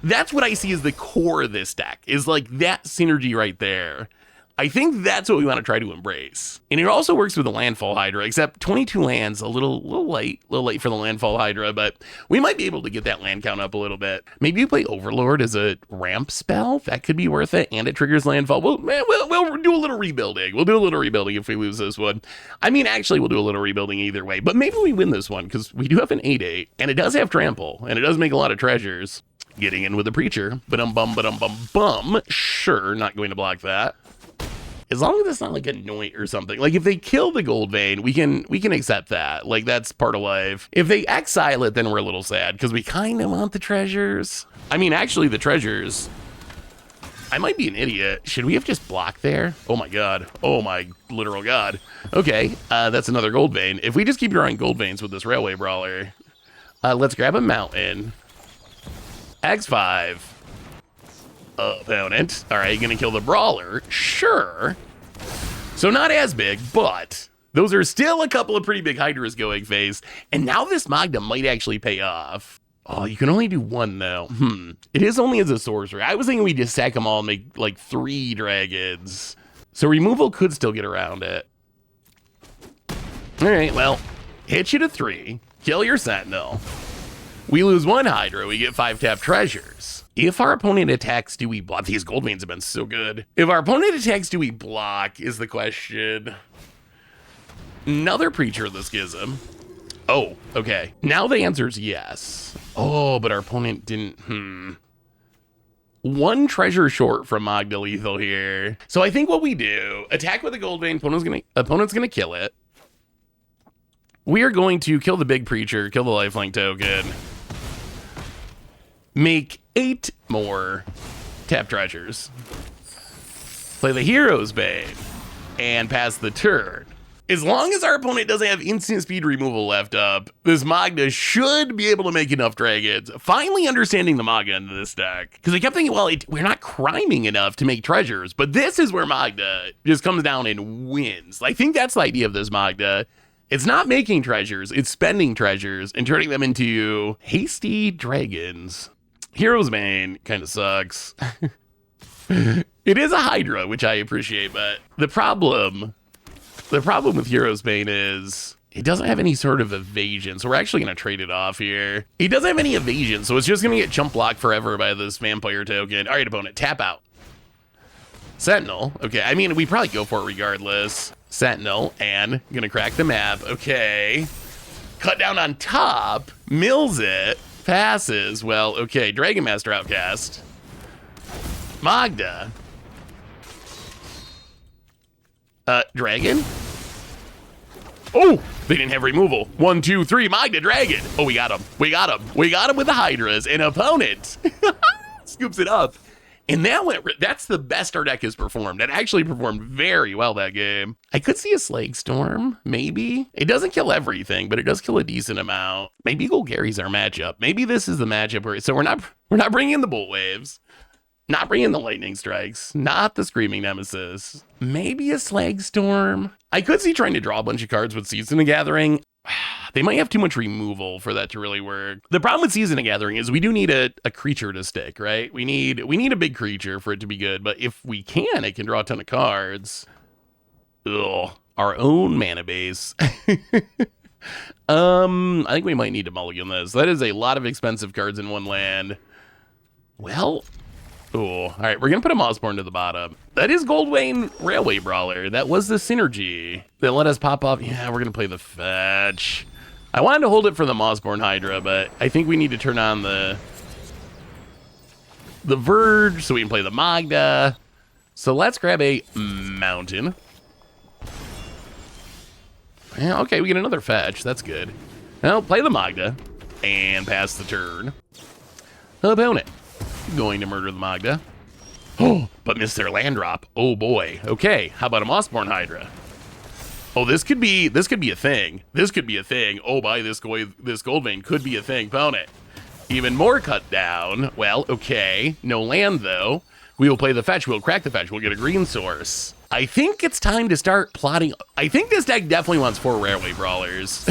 what I see as the core of this deck, is like that synergy right there. I think that's what we want to try to embrace. And it also works with the Landfall Hydra, except 22 lands, a little late for the Landfall Hydra, but we might be able to get that land count up a little bit. Maybe you play Overlord as a ramp spell. That could be worth it, and it triggers Landfall. We'll do a little rebuilding. We'll do a little rebuilding if we lose this one. I mean, actually, we'll do a little rebuilding either way, but maybe we win this one, because we do have an 8/8, and it does have Trample, and it does make a lot of treasures. Getting in with the Preacher. Ba-dum-bum. Sure, not going to block that. As long as it's not like a Anoint or something. Like if they kill the Gold Vein, we can accept that. Like that's part of life. If they exile it, then we're a little sad because we kind of want the treasures. I mean, actually the treasures, I might be an idiot. Should we have just blocked there? Oh my God. Oh my literal God. Okay, that's another Gold Vein. If we just keep drawing Gold Veins with this Railway Brawler, let's grab a Mountain. X5. Opponent. All right, you gonna kill the Brawler? Sure. So not as big, but those are still a couple of pretty big Hydras going phase. And now this Magda might actually pay off. Oh, you can only do one though. It is only as a sorcerer. I was thinking we just sack them all and make like 3 dragons. So removal could still get around it. All right, well, hit you to 3. Kill your Sentinel. We lose 1 Hydra, we get 5 tap treasures. If our opponent attacks, do we block? These Gold Veins have been so good. If our opponent attacks, do we block is the question. Another Preacher of the Schism. Oh, okay. Now the answer is yes. Oh, but our opponent didn't, 1 treasure short from Magda Lethal here. So I think what we do, attack with a Gold Vein, opponent's gonna kill it. We are going to kill the big Preacher, kill the lifelink token. Make 8 more tap treasures. Play the Hero's Bane and pass the turn. As long as our opponent doesn't have instant speed removal left up, this Magda should be able to make enough dragons. Finally understanding the Magda into this deck. Because I kept thinking, well, we're not criming enough to make treasures, but this is where Magda just comes down and wins. I think that's the idea of this Magda. It's not making treasures, it's spending treasures and turning them into hasty dragons. Hero's Bane kind of sucks. It is a Hydra, which I appreciate, but the problem with Hero's Bane is it doesn't have any sort of evasion, so we're actually going to trade it off here. He doesn't have any evasion, so it's just going to get chump blocked forever by this Vampire token. All right, opponent, tap out. Sentinel. Okay, I mean, we probably go for it regardless. Sentinel, and going to crack the map. Okay. Cut down on top. Mills it. Passes. Well, okay. Dragon Master outcast. Magda. Dragon? Oh, they didn't have removal. 1, 2, 3. Magda Dragon. Oh, we got him. We got him. We got him with the Hydras. An opponent scoops it up And that's the best our deck has performed. It actually performed very well that game. I could see a Slag Storm, maybe. It doesn't kill everything, but it does kill a decent amount. Maybe Golgary's our matchup. Maybe this is the matchup so we're not bringing in the Bolt Waves, not bringing the Lightning Strikes, not the Screaming Nemesis. Maybe a Slag Storm. I could see trying to draw a bunch of cards with Season of Gathering. They might have too much removal for that to really work. The problem with Season of Gathering is we do need a creature to stick, right? We need a big creature for it to be good, but if we can, it can draw a ton of cards. Ugh, our own mana base. I think we might need to mulligan this. That is a lot of expensive cards in one land. Well, all right, we're gonna put a Mossborn to the bottom. That is Goldvein Railway Brawler. That was the synergy that let us pop off. Yeah, we're gonna play the fetch. I wanted to hold it for the Mossborn Hydra, but I think we need to turn on the Verge so we can play the Magda. So let's grab a Mountain. Yeah, okay, we get another fetch. That's good. Now play the Magda and pass the turn. Opponent going to murder the Magda. Oh, but missed their land drop. Oh boy. Okay, how about a Mossborn Hydra? Oh, this could be a thing. This could be a thing. Oh, by this Goldvein could be a thing. Opponent. Even more cut down. Well, okay. No land, though. We will play the fetch. We'll crack the fetch. We'll get a green source. I think it's time to start plotting. I think this deck definitely wants 4 Railway Brawlers.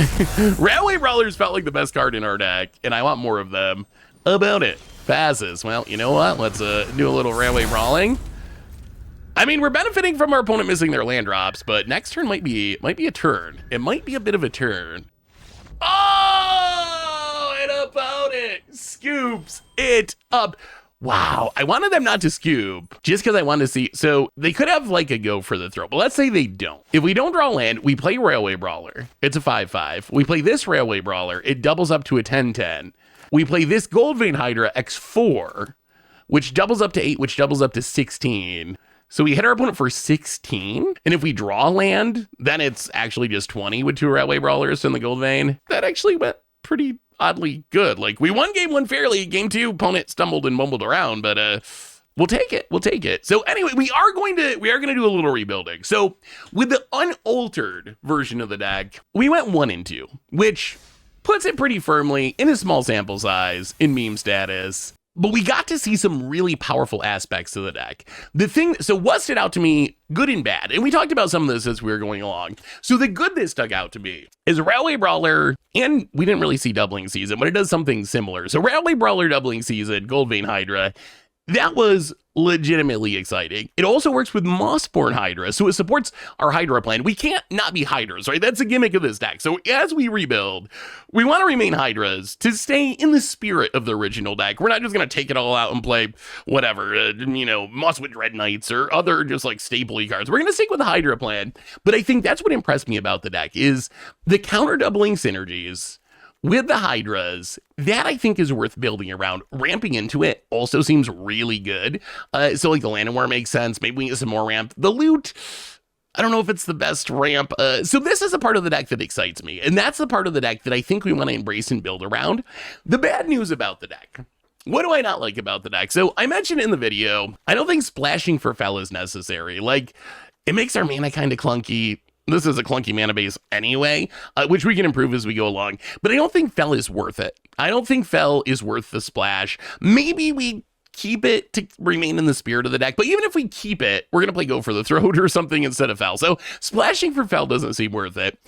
Railway Brawlers felt like the best card in our deck, and I want more of them. Opponent passes. Well, you know what? Let's do a little Railway Brawling. I mean, we're benefiting from our opponent missing their land drops, but next turn might be a turn. It might be a bit of a turn. Oh, an opponent scoops it up. Wow, I wanted them not to scoop just because I wanted to see. So they could have like a go for the throw, but let's say they don't. If we don't draw land, we play Railway Brawler. It's a 5/5. We play this Railway Brawler. It doubles up to a 10/10. We play this Goldvein Hydra X4, which doubles up to 8, which doubles up to 16. So we hit our opponent for 16, and if we draw land, then it's actually just 20 with 2 Railway Brawlers in the Goldvein. That actually went pretty oddly good. Like, we won game 1 fairly. Game 2, opponent stumbled and mumbled around, but we'll take it. We'll take it. So anyway, we are going to do a little rebuilding. So with the unaltered version of the deck, we went 1 and 2, which puts it pretty firmly in a small sample size in meme status. But we got to see some really powerful aspects of the deck. So what stood out to me, good and bad, and we talked about some of this as we were going along. So the good that stuck out to me is Railway Brawler, and we didn't really see Doubling Season, but it does something similar. So Railway Brawler Doubling Season, Goldvein Hydra, that was legitimately exciting. It also works with Mossborn Hydra, so it supports our Hydra plan. We can't not be Hydras, right? That's the gimmick of this deck. So as we rebuild, we want to remain Hydras to stay in the spirit of the original deck. We're not just going to take it all out and play whatever, Mosswood Dread Knights or other just like staple cards. We're going to stick with the Hydra plan. But I think that's what impressed me about the deck is the counter doubling synergies with the Hydras. That I think is worth building around. Ramping into it also seems really good. So like the Land and War makes sense. Maybe we get some more ramp. The loot, I don't know if it's the best ramp. So this is a part of the deck that excites me. And that's the part of the deck that I think we want to embrace and build around. The bad news about the deck. What do I not like about the deck? So I mentioned in the video, I don't think splashing for Fel is necessary. Like, it makes our mana kind of clunky. This is a clunky mana base anyway, which we can improve as we go along. But I don't think Fel is worth it. I don't think Fel is worth the splash. Maybe we keep it to remain in the spirit of the deck. But even if we keep it, we're going to play Go for the Throat or something instead of Fel. So splashing for Fel doesn't seem worth it.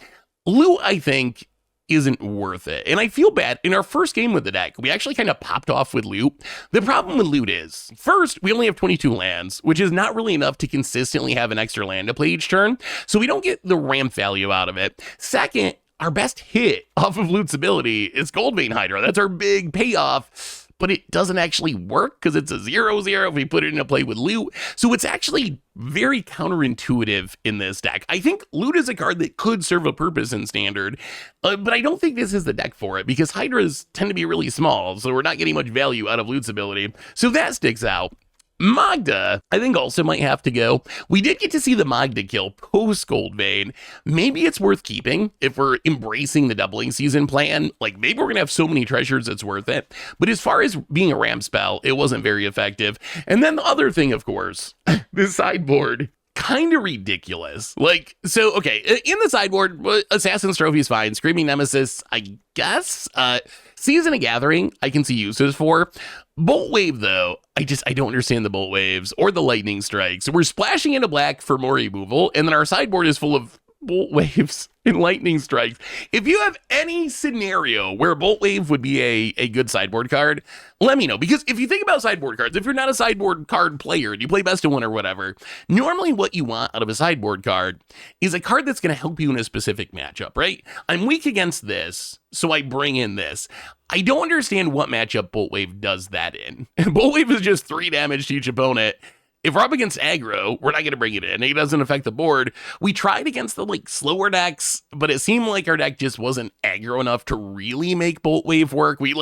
Loot, I think, isn't worth it. And I feel bad. In our first game with the deck, we actually kind of popped off with loot. The problem with loot is, first, we only have 22 lands, which is not really enough to consistently have an extra land to play each turn. So we don't get the ramp value out of it. Second, our best hit off of loot's ability is Goldvein Hydra. That's our big payoff. But it doesn't actually work because it's a 0/0 if we put it into play with loot. So it's actually very counterintuitive in this deck. I think loot is a card that could serve a purpose in standard, but I don't think this is the deck for it because Hydras tend to be really small, so we're not getting much value out of loot's ability. So that sticks out. Magda, I think, also might have to go. We did get to see the Magda kill post Gold Vein. Maybe it's worth keeping if we're embracing the doubling season plan. Like, maybe we're going to have so many treasures it's worth it. But as far as being a ramp spell, it wasn't very effective. And then the other thing, of course, the sideboard. Kind of ridiculous. Like, so, okay, in the sideboard, Assassin's Trophy is fine. Screaming Nemesis, I guess. Season of Gathering, I can see uses for. Bolt Wave, though, I don't understand the Bolt Waves or the Lightning Strikes. We're splashing into black for more removal, and then our sideboard is full of Bolt Waves and Lightning Strikes. If you have any scenario where Bolt Wave would be a good sideboard card, let me know. Because if you think about sideboard cards, if you're not a sideboard card player and you play best of one or whatever, normally what you want out of a sideboard card is a card that's going to help you in a specific matchup, right? I'm weak against this, so I bring in this. I don't understand what matchup Bolt Wave does that in. Bolt Wave is just 3 damage to each opponent. If we're up against aggro, we're not going to bring it in. It doesn't affect the board. We tried against the slower decks, but it seemed like our deck just wasn't aggro enough to really make Bolt Wave work. We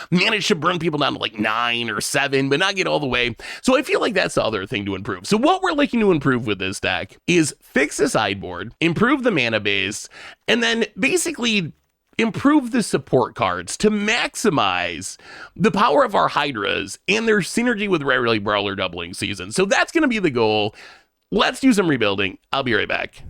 managed to burn people down to 9 or 7, but not get all the way. So I feel like that's the other thing to improve. So what we're looking to improve with this deck is fix the sideboard, improve the mana base, and then basically improve the support cards to maximize the power of our Hydras and their synergy with Rarely Brawler doubling season. So that's going to be the goal. Let's do some rebuilding. I'll be right back.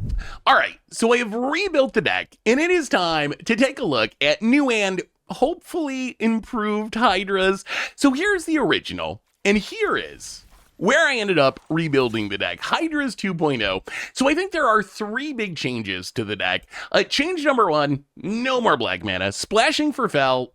All right, so I have rebuilt the deck, and it is time to take a look at new and hopefully improved Hydras. So here's the original, and here is where I ended up rebuilding the deck, Hydras 2.0. So I think there are 3 big changes to the deck. Change number 1, no more black mana. Splashing for Fel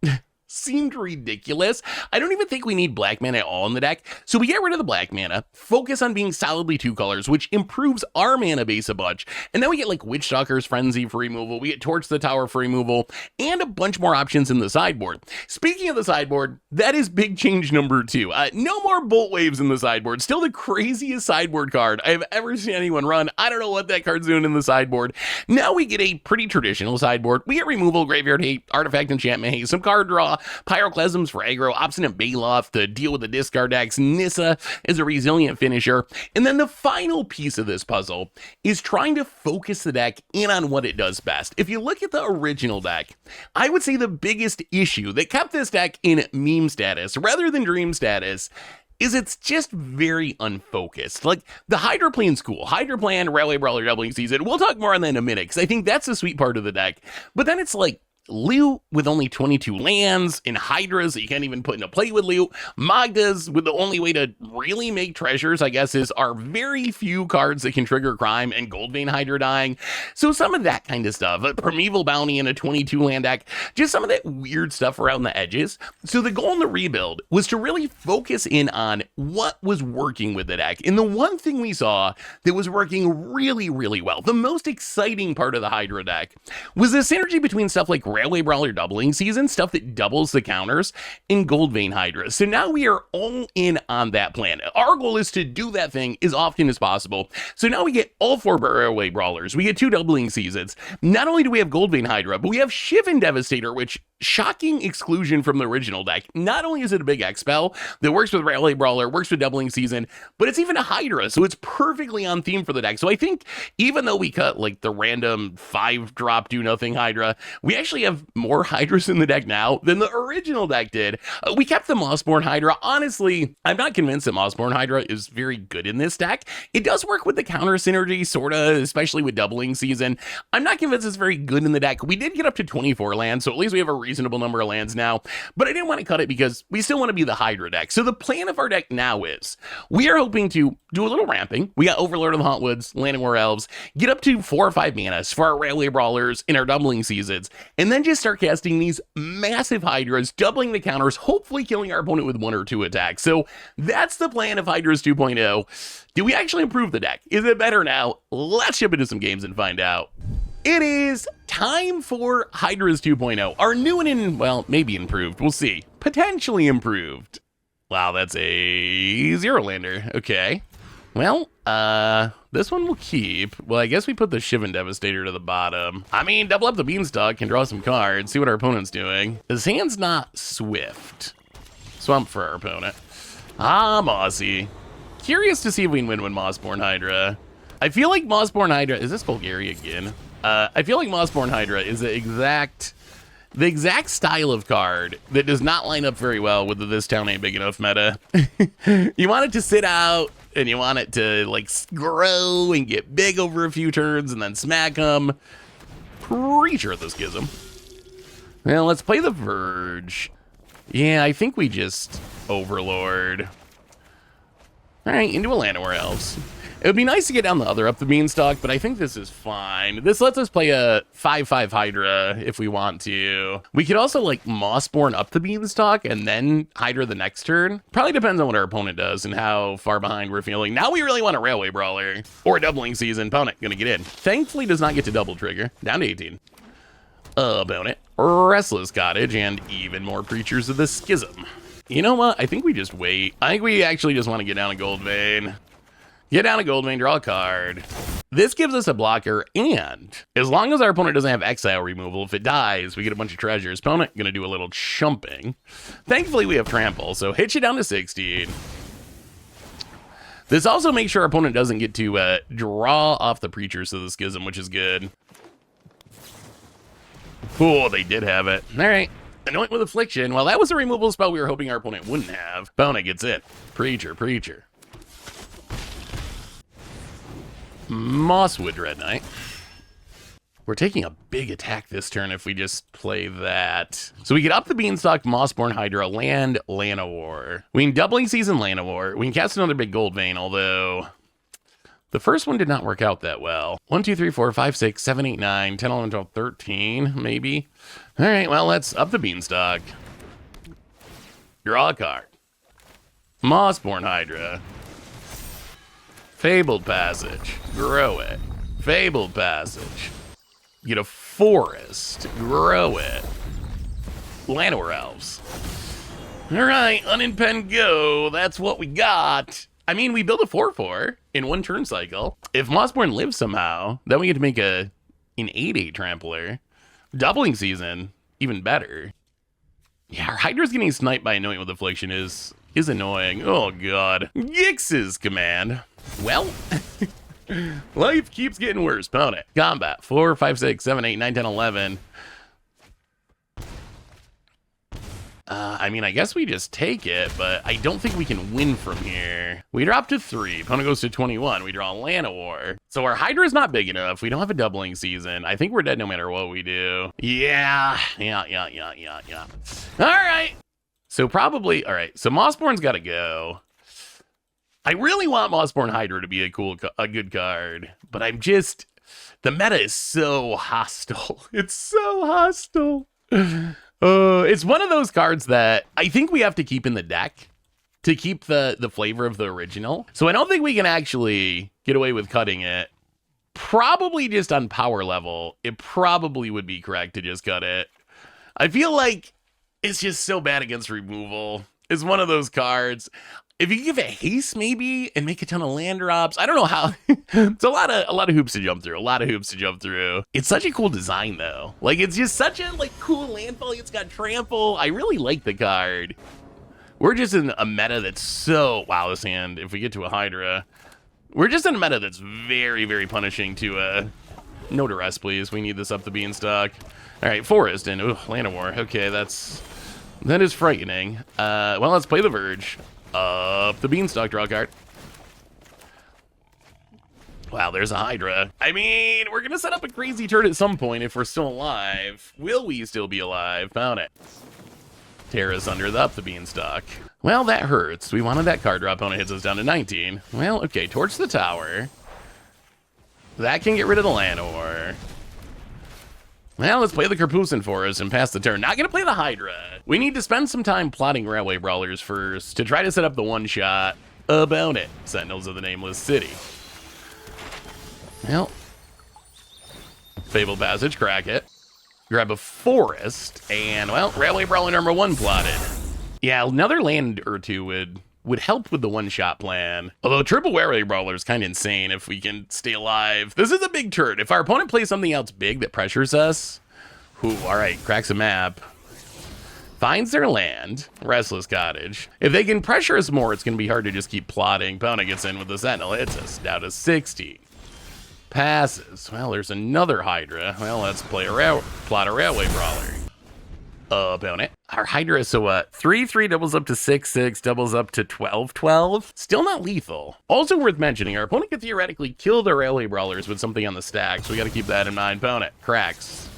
seemed ridiculous. I don't even think we need black mana at all in the deck. So we get rid of the black mana, focus on being solidly 2 colors, which improves our mana base a bunch. And then we get Witch Stalker's Frenzy for removal, we get Torch the Tower for removal, and a bunch more options in the sideboard. Speaking of the sideboard, that is big change number 2. No more Bolt Waves in the sideboard. Still the craziest sideboard card I have ever seen anyone run. I don't know what that card's doing in the sideboard. Now we get a pretty traditional sideboard. We get removal, Graveyard Hate, Artifact Enchantment Hate, some card draw, Pyroclasms for aggro, Obstinate Baloth to deal with the discard decks, Nissa is a resilient finisher, and then the final piece of this puzzle is trying to focus the deck in on what it does best. If you look at the original deck, I would say the biggest issue that kept this deck in meme status rather than dream status is it's just very unfocused. The Hydra plan's cool. Hydra plan, Rally Brawler doubling season. We'll talk more on that in a minute, because I think that's the sweet part of the deck. But then it's loot with only 22 lands, and Hydras that you can't even put into play with loot. Magdas with the only way to really make treasures, I guess, is our very few cards that can trigger crime and Gold Vein Hydra dying. So some of that kind of stuff. A Primeval Bounty in a 22 land deck. Just some of that weird stuff around the edges. So the goal in the rebuild was to really focus in on what was working with the deck. And the one thing we saw that was working really, really well, the most exciting part of the Hydra deck, was the synergy between stuff like Railway Brawler doubling season, stuff that doubles the counters, in Gold Vein Hydra. So now we are all in on that plan. Our goal is to do that thing as often as possible. So now we get all 4 Railway Brawlers. We get 2 doubling seasons. Not only do we have Gold Vein Hydra, but we have Shivan Devastator, which, shocking exclusion from the original deck. Not only is it a big X spell that works with Railway Brawler, works with doubling season, but it's even a Hydra, so it's perfectly on theme for the deck. So I think even though we cut the random 5-drop do-nothing Hydra, we actually have more Hydras in the deck now than the original deck did. We kept the Mossborn Hydra. Honestly, I'm not convinced that Mossborn Hydra is very good in this deck. It does work with the counter synergy, sorta, especially with doubling season. I'm not convinced it's very good in the deck. We did get up to 24 lands, so at least we have a reasonable number of lands now, but I didn't want to cut it because we still want to be the Hydra deck. So the plan of our deck now is we are hoping to do a little ramping. We got Overlord of the Hauntwoods, Landing War Elves, get up to 4 or 5 manas for our Railway Brawlers in our doubling seasons, and then just start casting these massive Hydras, doubling the counters, hopefully killing our opponent with 1 or 2 attacks. So that's the plan of Hydras 2.0. Do we actually improve the deck? Is it better now? Let's jump into some games and find out. It is time for Hydras 2.0, our new and well, maybe improved, we'll see, potentially improved. Wow, that's a 0-lander, okay. Well, this one will keep. Well, I guess we put the Shivan Devastator to the bottom. I mean, double up the Beanstalk and draw some cards, see what our opponent's doing. His hand's not swift. Swamp for our opponent. Ah, Mossy. curious to see if we can win with Mossborn Hydra. I feel like Mossborn Hydra, is this Bulgaria again? I feel like Mossborn Hydra is the exact style of card that does not line up very well with the this town ain't big enough meta. You want it to sit out, and you want it to like grow and get big over a few turns and then smack them. Preacher of the Schism. Well, let's play the Verge. Yeah, I think we just Overlord. All right, into a Llanowar Elves. It would be nice to get down the other up the beanstalk, but I think this is fine. This lets us play a 5/5 Hydra if we want to. We could also like Mossborn up the beanstalk and then Hydra the next turn. Probably depends on what our opponent does and how far behind we're feeling. Now we really want a Railway Brawler or a doubling season. Opponent gonna get in. Thankfully does not get to double trigger. Down to 18. Opponent, Restless Cottage, and even more Preachers of the Schism. You know what? I think we just wait. I think we actually just want to get down a Gold Vein. Get down a Gold Vein, draw a card. This gives us a blocker, and as long as our opponent doesn't have exile removal, if it dies, we get a bunch of treasures. Opponent gonna do a little chumping. Thankfully, we have trample, so hit you down to 16. This also makes sure our opponent doesn't get to draw off the Preachers of the Schism, which is good. Oh, they did have it. All right. Anoint with Affliction. Well, that was a removal spell we were hoping our opponent wouldn't have. Opponent gets it. Preacher. Mosswood Dread Knight. We're taking a big attack this turn if we just play that. So we get up the beanstalk, Mossborn Hydra, land Llanowar. We can doubling season Llanowar. We can cast another big Gold Vein, although the first one did not work out that well. 1, 2, 3, 4, 5, 6, 7, 8, 9, 10, 11, 12, 13, maybe. All right, well, let's up the beanstalk. Draw a card. Mossborn Hydra. Fabled Passage. Grow it. Fabled Passage. Get a forest. Grow it. Llanowar Elves. All right, Unimpend go. That's what we got. I mean, we build a 4/4 in one turn cycle. If Mossborn lives somehow, then we get to make an 8/8 trampler. Doubling season, even better. Yeah, our Hydra's getting sniped by Anoint with Affliction is annoying. Oh, God. Gix's command. Well, life keeps getting worse. Opponent. Combat. 4, 5, 6, 7, 8, 9, 10, 11. I mean, I guess we just take it, but I don't think we can win from here. We drop to 3. Opponent goes to 21. We draw Llanowar. So our Hydra is not big enough. We don't have a doubling season. I think we're dead no matter what we do. Yeah. All right. So probably, all right. So Mossborn's got to go. I really want Mossborn Hydra to be a good card, but I'm just, the meta is so hostile. It's so hostile. It's one of those cards that I think we have to keep in the deck to keep the flavor of the original. So I don't think we can actually get away with cutting it. Probably just on power level, it probably would be correct to just cut it. I feel like it's just so bad against removal. It's one of those cards. If you give it haste maybe and make a ton of land drops, I don't know how. It's a lot of hoops to jump through. It's such a cool design though. Like it's just such a like cool landfall. It's got trample. I really like the card. We're just in a meta that's so wow. This hand. If we get to a Hydra, we're just in a meta that's very very punishing to no duress please. We need this up the beanstalk. All right, forest and Llanowar. Okay, that is frightening. Well, let's play the Verge. Up the beanstalk, draw a card. Wow, there's a Hydra. I mean, we're gonna set up a crazy turn at some point if we're still alive. Will we still be alive? Found it. Terrace under the up the beanstalk. Well, that hurts. We wanted that card draw. Opponent hits us down to 19. Well, okay, torch the tower. That can get rid of the Llanowar. Well, let's play the Karpusan Forest and pass the turn. Not gonna play the Hydra. We need to spend some time plotting Railway Brawlers first to try to set up the one-shot about it. Sentinels of the Nameless City. Well, Fabled Passage, crack it. Grab a forest, and well, Railway Brawler number 1 plotted. Yeah, another land or two would help with the one-shot plan. Although triple Railway Brawler is kind of insane if we can stay alive. This is a big turn. If our opponent plays something else big that pressures us, all right, cracks a map. Finds their land. Restless Cottage. If they can pressure us more, it's going to be hard to just keep plotting. Opponent gets in with the Sentinel. Hits us down to 60. Passes. Well, there's another Hydra. Well, let's play plot a Railway Brawler. Opponent. Our Hydra is so what? 3/3 doubles up to 6/6, doubles up to 12/12. Still not lethal. Also worth mentioning, our opponent could theoretically kill the Railway Brawlers with something on the stack, so we got to keep that in mind. Opponent cracks.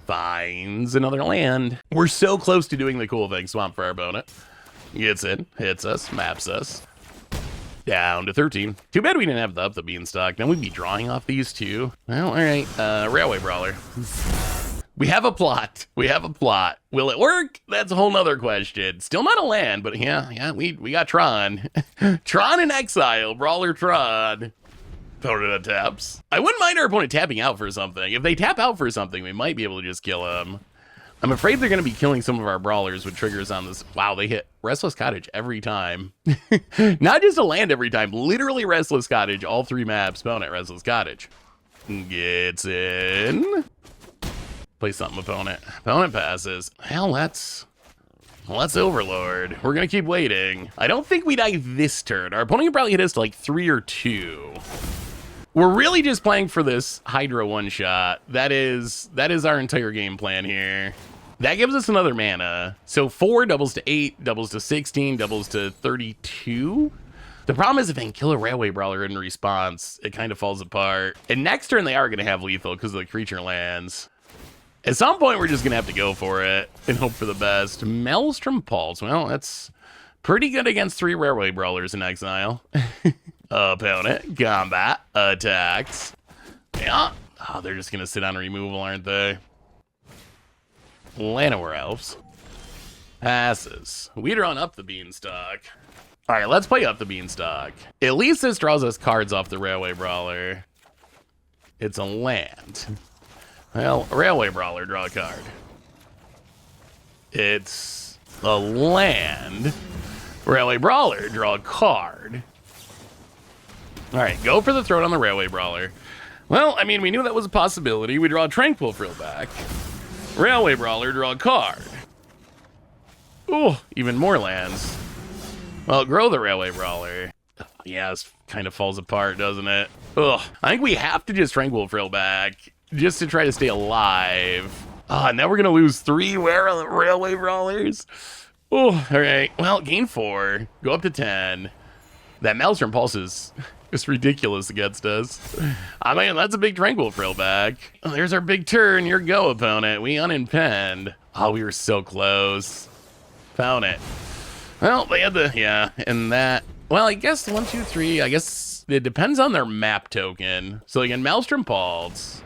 Finds another land. We're so close to doing the cool thing. Swamp for our opponent. Gets in, hits us, maps us. Down to 13. Too bad we didn't have the Beanstalk. Then we'd be drawing off these two. Well, all right. Railway Brawler. We have a plot. We have a plot. Will it work? That's a whole nother question. Still not a land, but yeah, we got Tron. Tron in exile. Brawler Tron. Opponent taps. I wouldn't mind our opponent tapping out for something. If they tap out for something, we might be able to just kill him. I'm afraid they're going to be killing some of our brawlers with triggers on this. Wow, they hit Restless Cottage every time. Not just a land every time. Literally Restless Cottage. All 3 maps. Opponent, Restless Cottage. Gets in. Play something, opponent. Opponent passes. Hell, let's Overlord. We're going to keep waiting. I don't think we die this turn. Our opponent can probably hit us to like 3 or 2. We're really just playing for this Hydra one-shot. That is our entire game plan here. That gives us another mana. So 4 doubles to 8, doubles to 16, doubles to 32. The problem is if they can kill a Railway Brawler in response, it kind of falls apart. And next turn they are going to have lethal because of the creature lands. At some point we're just going to have to go for it and hope for the best. Maelstrom Pulse. Well, that's pretty good against 3 Railway Brawlers in exile. Opponent, combat, attacks. Yeah. Oh, they're just going to sit on removal, aren't they? Llanowar Elves. Passes. We drawn up the Beanstalk. All right, let's play up the Beanstalk. At least this draws us cards off the Railway Brawler. It's a land. Well, Railway Brawler, draw a card. It's a land. Railway Brawler, draw a card. All right, go for the throat on the Railway Brawler. Well, I mean, we knew that was a possibility. We draw a Tranquil Frill back. Railway Brawler, draw a card. Ooh, even more lands. Well, grow the Railway Brawler. Yeah, this kind of falls apart, doesn't it? Ugh. I think we have to just Tranquil Frill back just to try to stay alive. Now we're going to lose 3 Railway Brawlers. Oh, all right. Well, gain 4. Go up to 10. That Maelstrom Pulse is just ridiculous against us. I mean, that's a big Tranquil Frill back. Oh, there's our big turn. Your go, opponent. We unimpend. Oh, we were so close. Found it. Well, they had the, yeah, and that. Well, I guess 1, 2, 3. I guess it depends on their map token. So again, Maelstrom Pulse.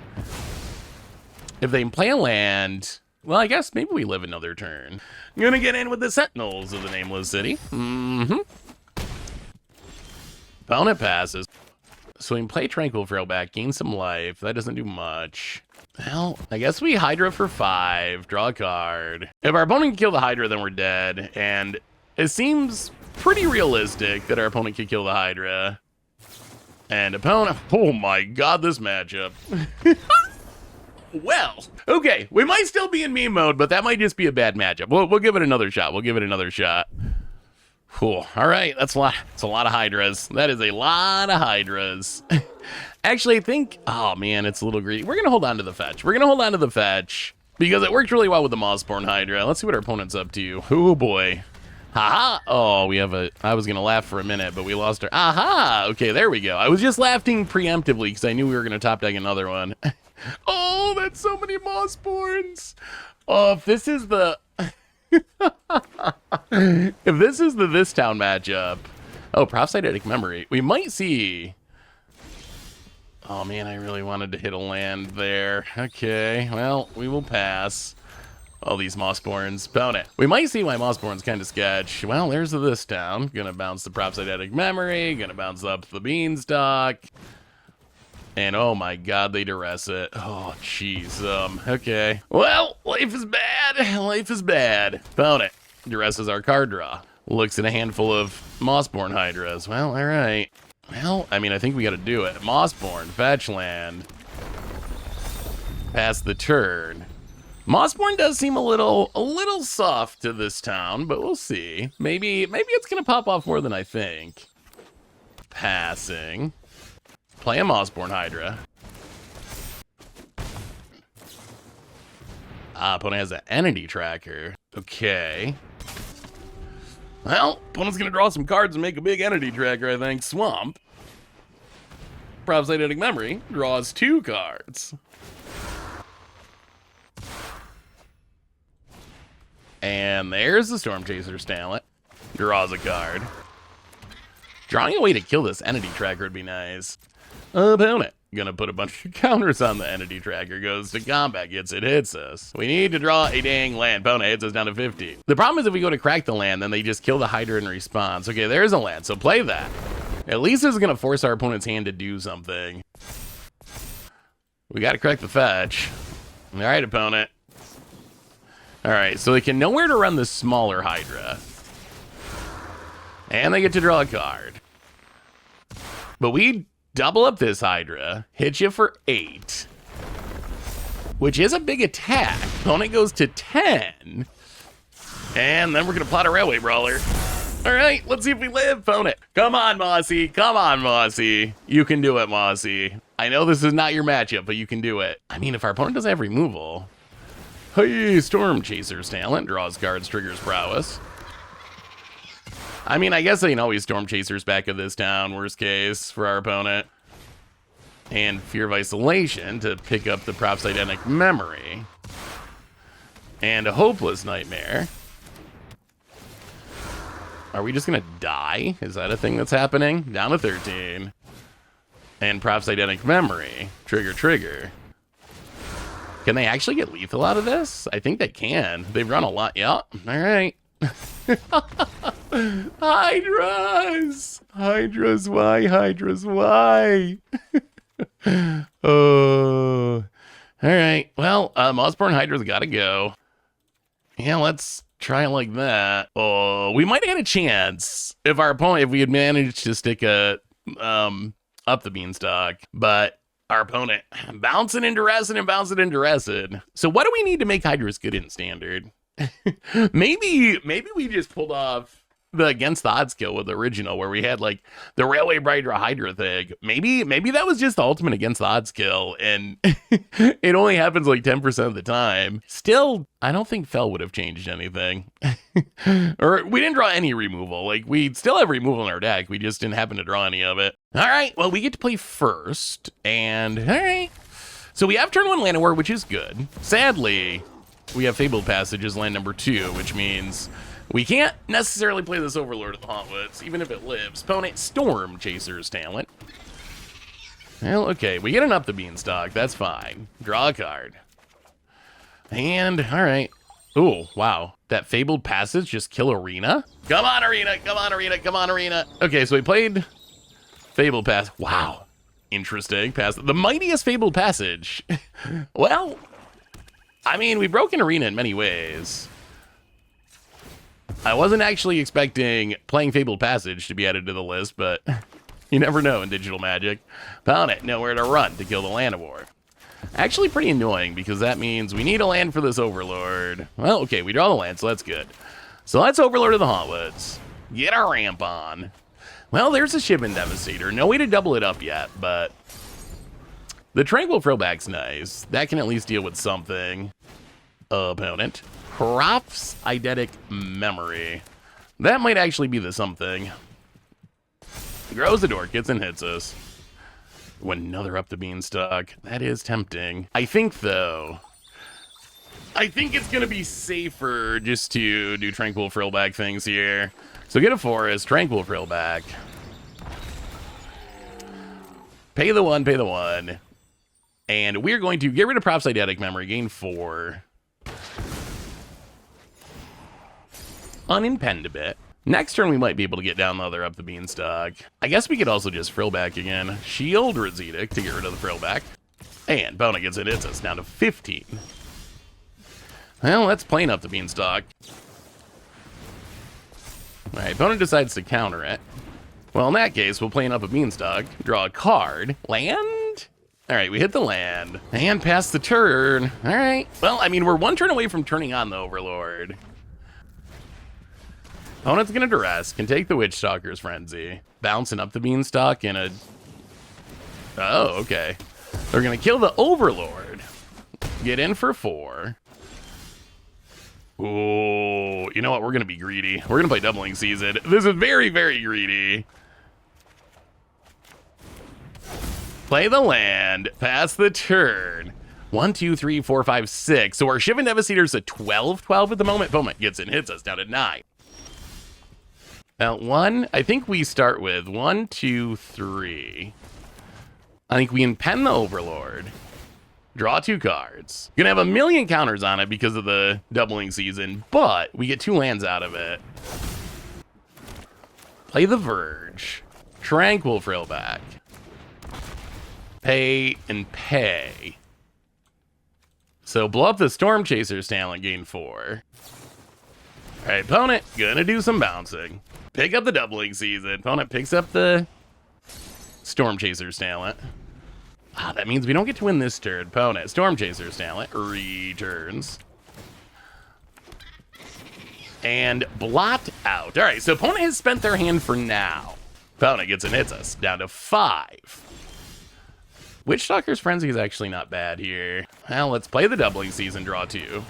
If they can play a land, well, I guess maybe we live another turn. I'm gonna get in with the Sentinels of the Nameless City. Opponent passes. So we can play Tranquil Frill back, gain some life. That doesn't do much. Well, I guess we Hydra for 5, draw a card. If our opponent can kill the Hydra, then we're dead. And it seems pretty realistic that our opponent can kill the Hydra. And opponent, oh my god, this matchup. Well, okay, we might still be in meme mode, but that might just be a bad matchup. We'll give it another shot. We'll give it another shot. Cool. All right, that's a lot. It's a lot of Hydras. That is a lot of Hydras. Actually, I think, oh man, it's a little greedy. We're gonna hold on to the fetch. We're gonna hold on to the fetch because it worked really well with the Mossborn Hydra. Let's see what our opponent's up to. Oh boy. Haha. Oh, we have a, I was gonna laugh for a minute, but we lost our, aha. Okay, there we go. I was just laughing preemptively because I knew we were gonna top deck another one. Oh, that's so many Mossborns. Oh, if this is the if this is the This Town matchup. Oh, Prophetic Memory. We might see. Oh man, I really wanted to hit a land there. Okay, well, we will pass. All these Mossborns. Opponent. We might see why Mossborn's kind of sketch. Well, there's the This Town. Gonna bounce the Prophetic Memory. Gonna bounce up the Beanstalk. And oh my god, they duress it. Oh, jeez. Okay. Well, life is bad. Life is bad. Opponent. Duresses our card draw. Looks at a handful of Mossborn Hydras. Well, alright. Well, I mean, I think we gotta do it. Mossborn, fetch land. Pass the turn. Mossborn does seem a little soft to this town, but we'll see. Maybe it's gonna pop off more than I think. Passing. Play a Mossborn Hydra. Opponent has an entity tracker. Okay. Well, opponent's gonna draw some cards and make a big entity tracker, I think. Swamp. Props Eidetic Memory draws 2 cards. And there's the Storm Chaser's talent. Draws a card. Drawing a way to kill this entity tracker would be nice. Opponent gonna put a bunch of counters on the entity tracker. Goes to combat, gets it, hits us. We need to draw a dang land. Opponent hits us down to 50. The problem is if we go to crack the land, then they just kill the Hydra in response. Okay, there's a land, so play that. At least this is gonna force our opponent's hand to do something. We gotta crack the fetch. All right, opponent. All right, so they can know where to run the smaller Hydra. And they get to draw a card. But we double up this Hydra, hit you for 8, which is a big attack. Opponent goes to 10. And then we're gonna plot a Railway Brawler. All right, let's see if we live, opponent. Come on, Mossy, come on, Mossy. You can do it, Mossy. I know this is not your matchup, but you can do it. I mean, if our opponent doesn't have removal. Hey, Storm Chaser's talent, draws cards, triggers prowess. I mean, I guess they can always Storm Chasers back of this town, worst case, for our opponent. And Fear of Isolation to pick up the Props Eidetic Memory. And a Hopeless Nightmare. Are we just gonna die? Is that a thing that's happening? Down to 13. And Props Eidetic Memory. Trigger. Can they actually get lethal out of this? I think they can. They've run a lot. Yeah, all right. Hydras! Hydras, why? Hydras, why? Oh. All right. Well, Mossborn Hydra's gotta go. Yeah, let's try it like that. Oh, we might have had a chance if we had managed to stick a up the beanstalk, but our opponent bouncing into Resin and bouncing into Resin. So what do we need to make Hydras good in standard? maybe we just pulled off the against the odds kill with the original where we had like the Railway Brider Hydra thing. Maybe that was just the ultimate against the odds kill and it only happens like 10% of the time. Still, I don't think Fel would have changed anything. Or we didn't draw any removal. Like we still have removal in our deck. We just didn't happen to draw any of it. All right, well, we get to play first and all right. So we have turn 1 Land War, which is good. Sadly, we have Fabled Passage as land number 2, which means we can't necessarily play this Overlord of the Hauntwoods, even if it lives. Opponent Storm Chaser's talent. Well, okay, we get an up the beanstalk. That's fine. Draw a card. And, all right. Oh, wow. That Fabled Passage just kill Arena? Come on, Arena. Come on, Arena. Come on, Arena. Okay, so we played Fabled Pass. Wow. Interesting. Pass. The mightiest Fabled Passage. Well, I mean, we broke an Arena in many ways. I wasn't actually expecting playing Fabled Passage to be added to the list, but you never know in Digital Magic. Found it, nowhere to run to kill the Land of War. Actually pretty annoying because that means we need a land for this Overlord. Well, okay, we draw the land, so that's good. So let's Overlord of the Hauntwoods. Get our ramp on. Well, there's a Shipment Devastator. No way to double it up yet, but the Tranquil Throwback's nice. That can at least deal with something. Opponent. Props Eidetic Memory. That might actually be the something. Grows the door, gets and hits us. Another up the beanstalk. That is tempting. I think, though, it's going to be safer just to do Tranquil Frillback things here. So get a forest, Tranquil Frillback. Pay the one. And we're going to get rid of Props Eidetic Memory, gain 4. Unimpend a bit. Next turn, we might be able to get down the other up the beanstalk. I guess we could also just Frillback again. Shield Rizedic to get rid of the Frillback. And Bona gets it, hits us down to 15. Well, that's plain up the beanstalk. All right, Bona decides to counter it. Well, in that case, we'll plane up a beanstalk, draw a card, land? All right, we hit the land and pass the turn. All right. Well, I mean, we're one turn away from turning on the Overlord. Opponent's gonna duress, can take the Witchstalker's Frenzy. Bouncing up the Beanstalk in a... Oh, okay. They're gonna kill the Overlord. Get in for 4. Oh, you know what? We're gonna be greedy. We're gonna play Doubling Season. This is very, very greedy. Play the land, pass the turn. 1, 2, 3, 4, 5, 6. So our Shivan Devastator's a 12-12 at the moment. Opponent gets in, hits us down to 9. Now, I think we start with 1, 2, 3. I think we impen the Overlord. Draw 2 cards. Gonna have a million counters on it because of the Doubling Season, but we get 2 lands out of it. Play the Verge. Tranquil Frillback. Pay and pay. So blow up the Storm Chaser's talent, gain 4. All right, opponent, gonna do some bouncing. Pick up the Doubling Season. Opponent picks up the Storm Chaser's talent. Ah, that means we don't get to win this turn. Opponent, Storm Chaser's talent returns. And blot out. All right, so opponent has spent their hand for now. Opponent gets and hits us down to 5. Witchstalker's Frenzy is actually not bad here. Well, let's play the Doubling Season, draw 2.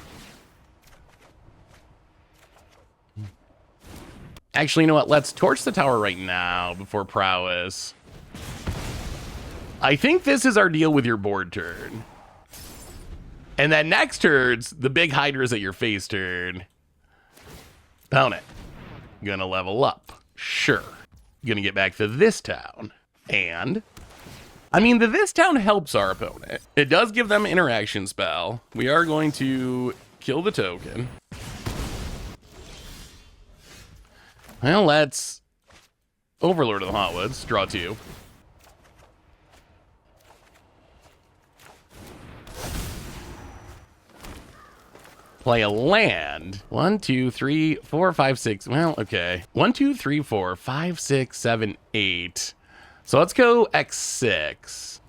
Actually, you know what? Let's torch the tower right now before Prowess. I think this is our deal with your board turn. And then next turn's the big Hydras at your face turn. Opponent, gonna level up. Sure. Gonna get back to this town. And... I mean, this town helps our opponent. It does give them interaction spell. We are going to kill the token. Well, let's Overlord of the Hotwoods, draw 2. Play a land. 1, 2, 3, 4, 5, 6. Well, okay. 1, 2, 3, 4, 5, 6, 7, 8. So let's go X6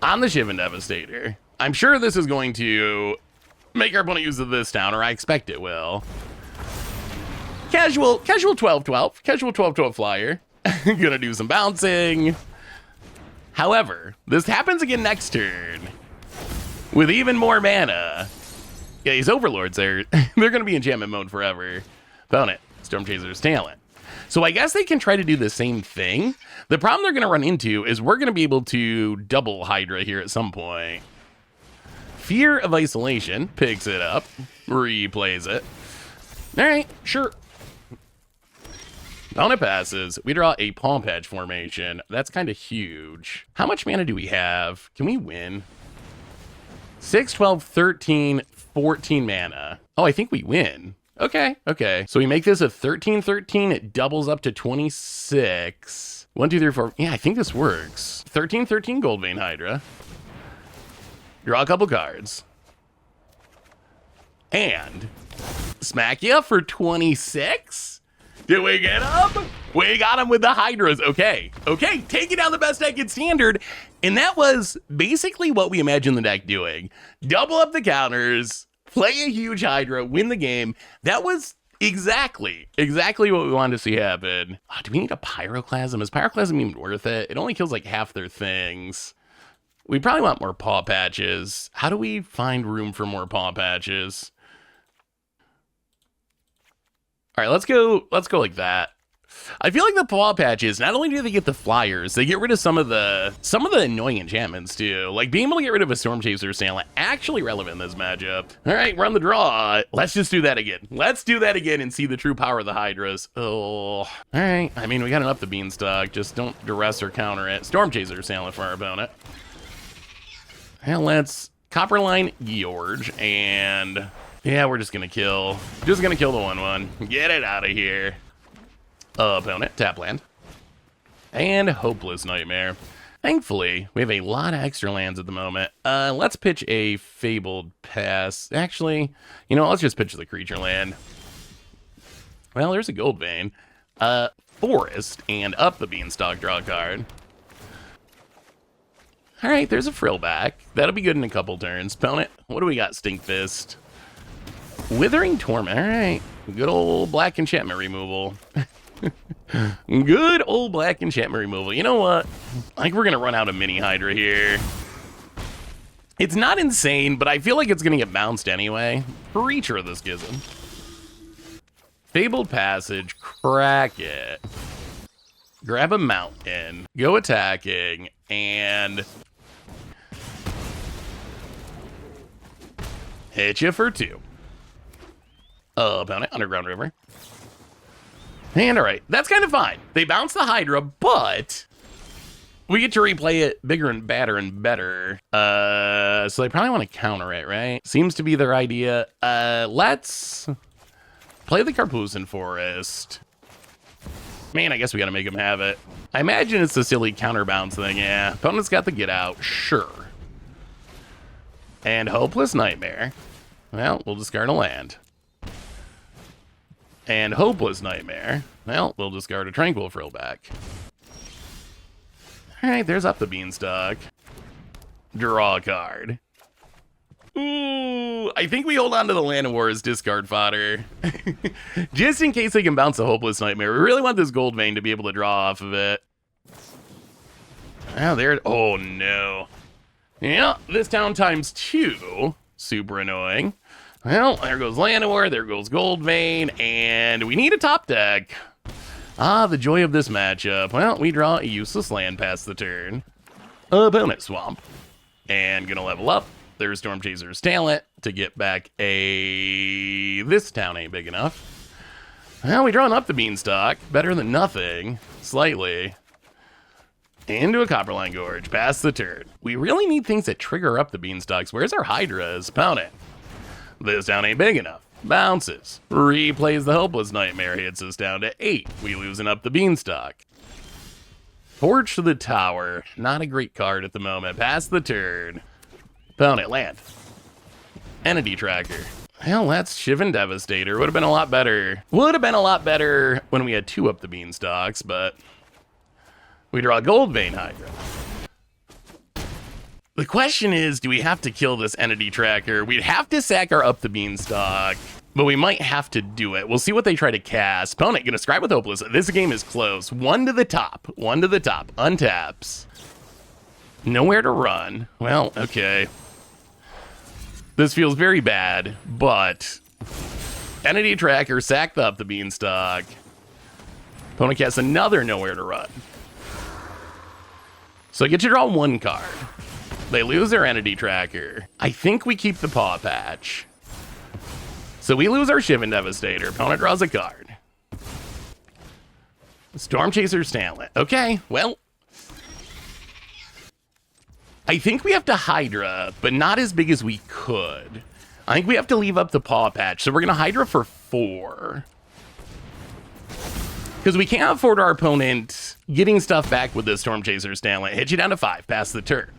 on the Shivan Devastator. I'm sure this is going to make our opponent use of this town, or I expect it will. Casual 12-12. Casual 12-12 flyer. Gonna do some bouncing. However, this happens again next turn with even more mana. Yeah, these Overlords, they're gonna be enchantment mode forever. Opponent, Storm Chaser's talent. So I guess they can try to do the same thing. The problem they're gonna run into is we're gonna be able to double Hydra here at some point. Fear of Isolation picks it up, replays it. All right, sure. Opponent passes. We draw a Palm Patch formation. That's kind of huge. How much mana do we have? Can we win? 6, 12, 13, 14 mana. Oh, I think we win. Okay, okay. So we make this a 13-13. It doubles up to 26. 1, 2, 3, 4. Yeah, I think this works. 13-13 Goldvein Hydra. Draw a couple cards. And smack you for 26? Did we get him? We got him with the Hydras. Okay, okay. Taking down the best deck in Standard. And that was basically what we imagined the deck doing. Double up the counters, play a huge Hydra, win the game. That was exactly what we wanted to see happen. Oh, do we need a Pyroclasm? Is Pyroclasm even worth it? It only kills like half their things. We probably want more Paw Patches. How do we find room for more Paw Patches? All right, let's go like that. I feel like the Paw Patches, not only do they get the flyers, they get rid of some of the annoying enchantments too. Like being able to get rid of a Storm Chaser's talent, actually relevant in this matchup. All right, we're on the draw. Let's just do that again. Let's do that again and see the true power of the Hydras. Oh, all right. I mean, we got to up the Beanstalk. Just don't duress or counter it. Storm Chaser's talent for our opponent. And let's Copperline George and... yeah, we're just gonna kill the 1/1. Get it out of here. Opponent, tap land. And Hopeless Nightmare. Thankfully, we have a lot of extra lands at the moment. Let's pitch a Fabled Pass. Actually, you know, let's just pitch the creature land. Well, there's a Goldvein. Forest, and up the Beanstalk, draw a card. All right, there's a frill back. That'll be good in a couple turns. Opponent, what do we got? Stink Fist. Withering Torment. All right. Good old black enchantment removal. Good old black enchantment removal. You know what? I think we're going to run out of mini Hydra here. It's not insane, but I feel like it's going to get bounced anyway. Breacher of the Schism. Fabled Passage. Crack it. Grab a mountain. Go attacking. And hit you for 2. Opponent, Underground River. And all right, that's kind of fine. They bounce the Hydra, but we get to replay it bigger and badder and better. So they probably want to counter it, right? Seems to be their idea. Let's play the Carpusan Forest. Man, I guess we got to make them have it. I imagine it's the silly counterbounce thing, yeah. Opponent's got the get out, sure. And Hopeless Nightmare. Well, we'll discard a land. And Hopeless Nightmare. Well, we'll discard a Tranquil Frillback. All right, there's up the Beanstalk. Draw a card. Ooh, I think we hold on to the Land of War as discard fodder. Just in case they can bounce a Hopeless Nightmare. We really want this Gold Vein to be able to draw off of it. Oh, there. Oh, no. Yeah, this town times 2. Super annoying. Well, there goes Land of War, there goes Gold Vein, and we need a top deck. Ah, the joy of this matchup. Well, we draw a useless land past the turn. Opponent Swamp. And gonna level up. There's Storm Chaser's Talent to get back a... This town ain't big enough. Well, we drawn up the Beanstalk. Better than nothing. Slightly. Into a Copperline Gorge. Past the turn. We really need things that trigger up the Beanstalks. Where's our Hydras? Opponent. This town ain't big enough. Bounces. Replays the Hopeless Nightmare. Hits us down to 8. We losing up the Beanstalk. Torch to the Tower. Not a great card at the moment. Pass the turn. Opponent, land. Entity Tracker. Well, that's Shivan Devastator. Would have been a lot better. Would have been a lot better when we had 2 up the Beanstalks, but we draw a Gold Vein Hydra. The question is, do we have to kill this Entity Tracker? We'd have to sack our up the Beanstalk, but we might have to do it. We'll see what they try to cast. Opponent, gonna Scribe with Hopeless. This game is close. 1 to the top. 1 to the top. Untaps. Nowhere to run. Well, okay. This feels very bad, but Entity Tracker, sack up the Beanstalk. Opponent casts another Nowhere to Run. So I get to draw 1 card. They lose their Entity Tracker. I think we keep the Paw Patch. So we lose our Shivan Devastator. Opponent draws a card. Storm Chaser's Talent. Okay, well. I think we have to Hydra, but not as big as we could. I think we have to leave up the Paw Patch. So we're going to Hydra for 4. Because we can't afford our opponent getting stuff back with the Storm Chaser's Talent. Hit you down to 5. Pass the turn.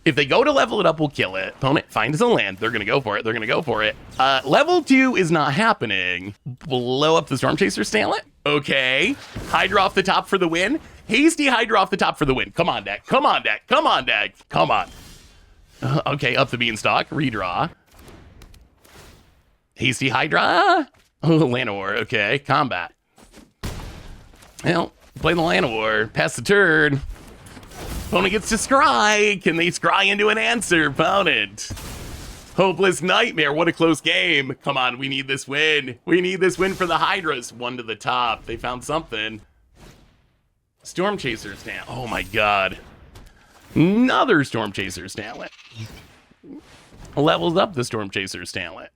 If they go to level it up, we'll kill it. Opponent finds a land. They're going to go for it. They're going to go for it. Level 2 is not happening. Blow up the Storm Chaser's Talent. Okay. Hydra off the top for the win. Hasty Hydra off the top for the win. Come on, deck. Come on, deck. Come on, deck. Come on. Okay, up the Beanstalk. Redraw. Hasty Hydra. Oh, Land of War. Okay, combat. Well, play the Land of War. Pass the turn. Opponent gets to scry. Can they scry into an answer? Opponent. Hopeless Nightmare. What a close game. Come on, we need this win. We need this win for the Hydras. 1 to the top. They found something. Storm Chaser's Talent. Oh my god. Another Storm Chaser's Talent. Levels up the Storm Chaser's Talent.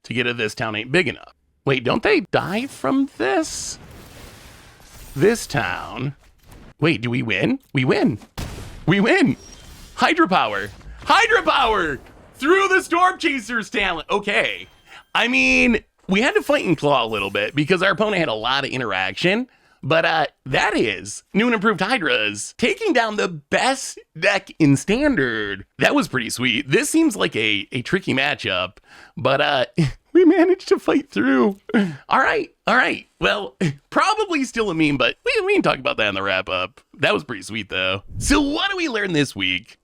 To get to this town ain't big enough. Wait, don't they die from this? This town. Wait, do we win? We win. We win. Hydra Power. Hydra Power! Through the Storm Chaser's Talent. Okay. I mean, we had to fight and claw a little bit because our opponent had a lot of interaction, But that is new and improved Hydras taking down the best deck in Standard. That was pretty sweet. This seems like a tricky matchup, but we managed to fight through. All right. Well, probably still a meme, but we can talk about that in the wrap up. That was pretty sweet though. So what do we learn this week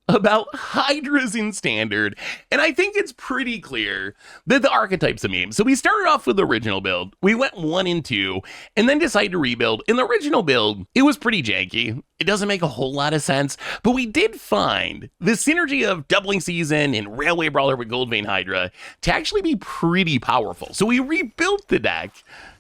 about Hydras in Standard? And I think it's pretty clear that the archetype's a meme. So we started off with the original build. We went 1 and 2 and then decided to rebuild. In the original build, it was pretty janky. It doesn't make a whole lot of sense, but we did find the synergy of Doubling Season and Railway Brawler with Goldvein Hydra to actually be pretty powerful. So we rebuilt the deck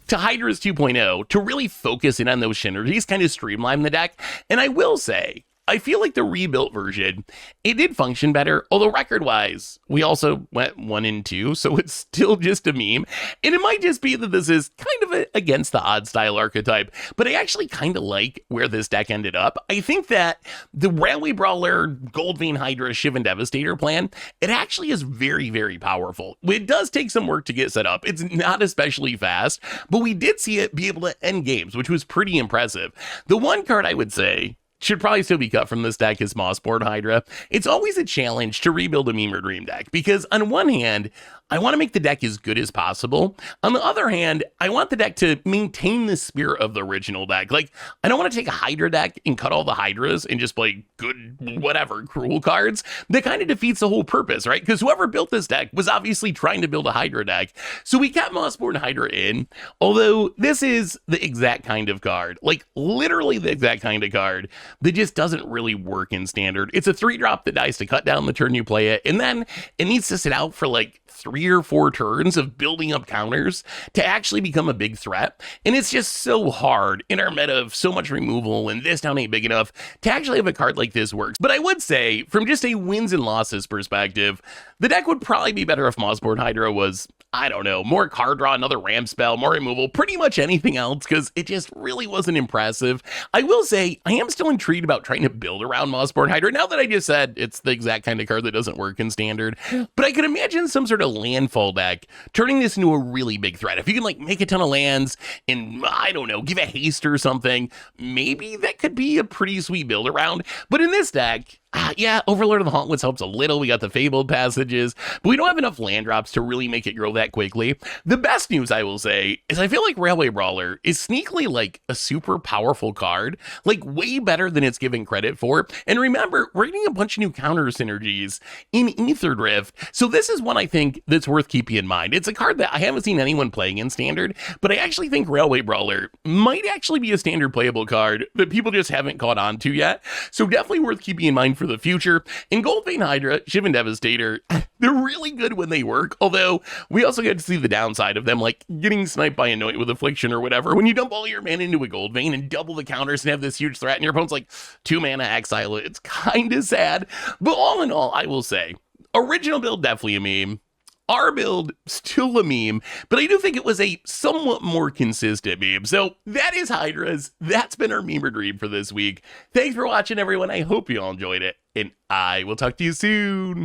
to Hydras 2.0 to really focus in on those synergies, kind of streamline the deck. And I will say, I feel like the rebuilt version, it did function better, although record-wise, we also went 1 and 2, so it's still just a meme. And it might just be that this is kind of against the odd style archetype, but I actually kind of like where this deck ended up. I think that the Railway Brawler, Goldvein Hydra, Shiv and Devastator plan, it actually is very, very powerful. It does take some work to get set up. It's not especially fast, but we did see it be able to end games, which was pretty impressive. The one card I would say should probably still be cut from this deck is Mossborn Hydra. It's always a challenge to rebuild a meme or dream deck because on one hand, I want to make the deck as good as possible. On the other hand, I want the deck to maintain the spirit of the original deck. Like, I don't want to take a Hydra deck and cut all the Hydras and just play good, whatever, cruel cards. That kind of defeats the whole purpose, right? Because whoever built this deck was obviously trying to build a Hydra deck. So we kept Mossborn Hydra in, although this is the exact kind of card, like literally the exact kind of card that just doesn't really work in Standard. It's a 3-drop that dies to cut down the turn you play it, and then it needs to sit out for like 3 or 4 turns of building up counters to actually become a big threat. And it's just so hard in our meta of so much removal and this down ain't big enough to actually have a card like this works. But I would say, from just a wins and losses perspective, the deck would probably be better if Mossborn Hydra was, I don't know, more card draw, another ramp spell, more removal, pretty much anything else, because it just really wasn't impressive. I will say, I am still intrigued about trying to build around Mossborn Hydra, now that I just said it's the exact kind of card that doesn't work in Standard. But I could imagine some sort of landfall deck turning this into a really big threat. If you can like make a ton of lands and, I don't know, give a haste or something, maybe that could be a pretty sweet build around. But in this deck, yeah, Overlord of the Hauntless helps a little. We got the Fabled Passages, but we don't have enough land drops to really make it grow that quickly. The best news, I will say, is I feel like Railway Brawler is sneakily like a super powerful card, like way better than it's given credit for. And remember, we're getting a bunch of new counter synergies in Ether Drift, so this is one I think that's worth keeping in mind. It's a card that I haven't seen anyone playing in Standard, but I actually think Railway Brawler might actually be a Standard playable card that people just haven't caught on to yet, so definitely worth keeping in mind for the future. In Goldvein Hydra, Shiv and Devastator, they're really good when they work, although we also get to see the downside of them, like getting sniped by Anoint with Affliction or whatever. When you dump all your mana into a Goldvein and double the counters and have this huge threat and your opponent's like 2 mana exile it, it's kind of sad. But all in all, I will say, original build definitely a meme. Our build, still a meme, but I do think it was a somewhat more consistent meme. So that is Hydras. That's been our meme or dream for this week. Thanks for watching, everyone. I hope you all enjoyed it, and I will talk to you soon.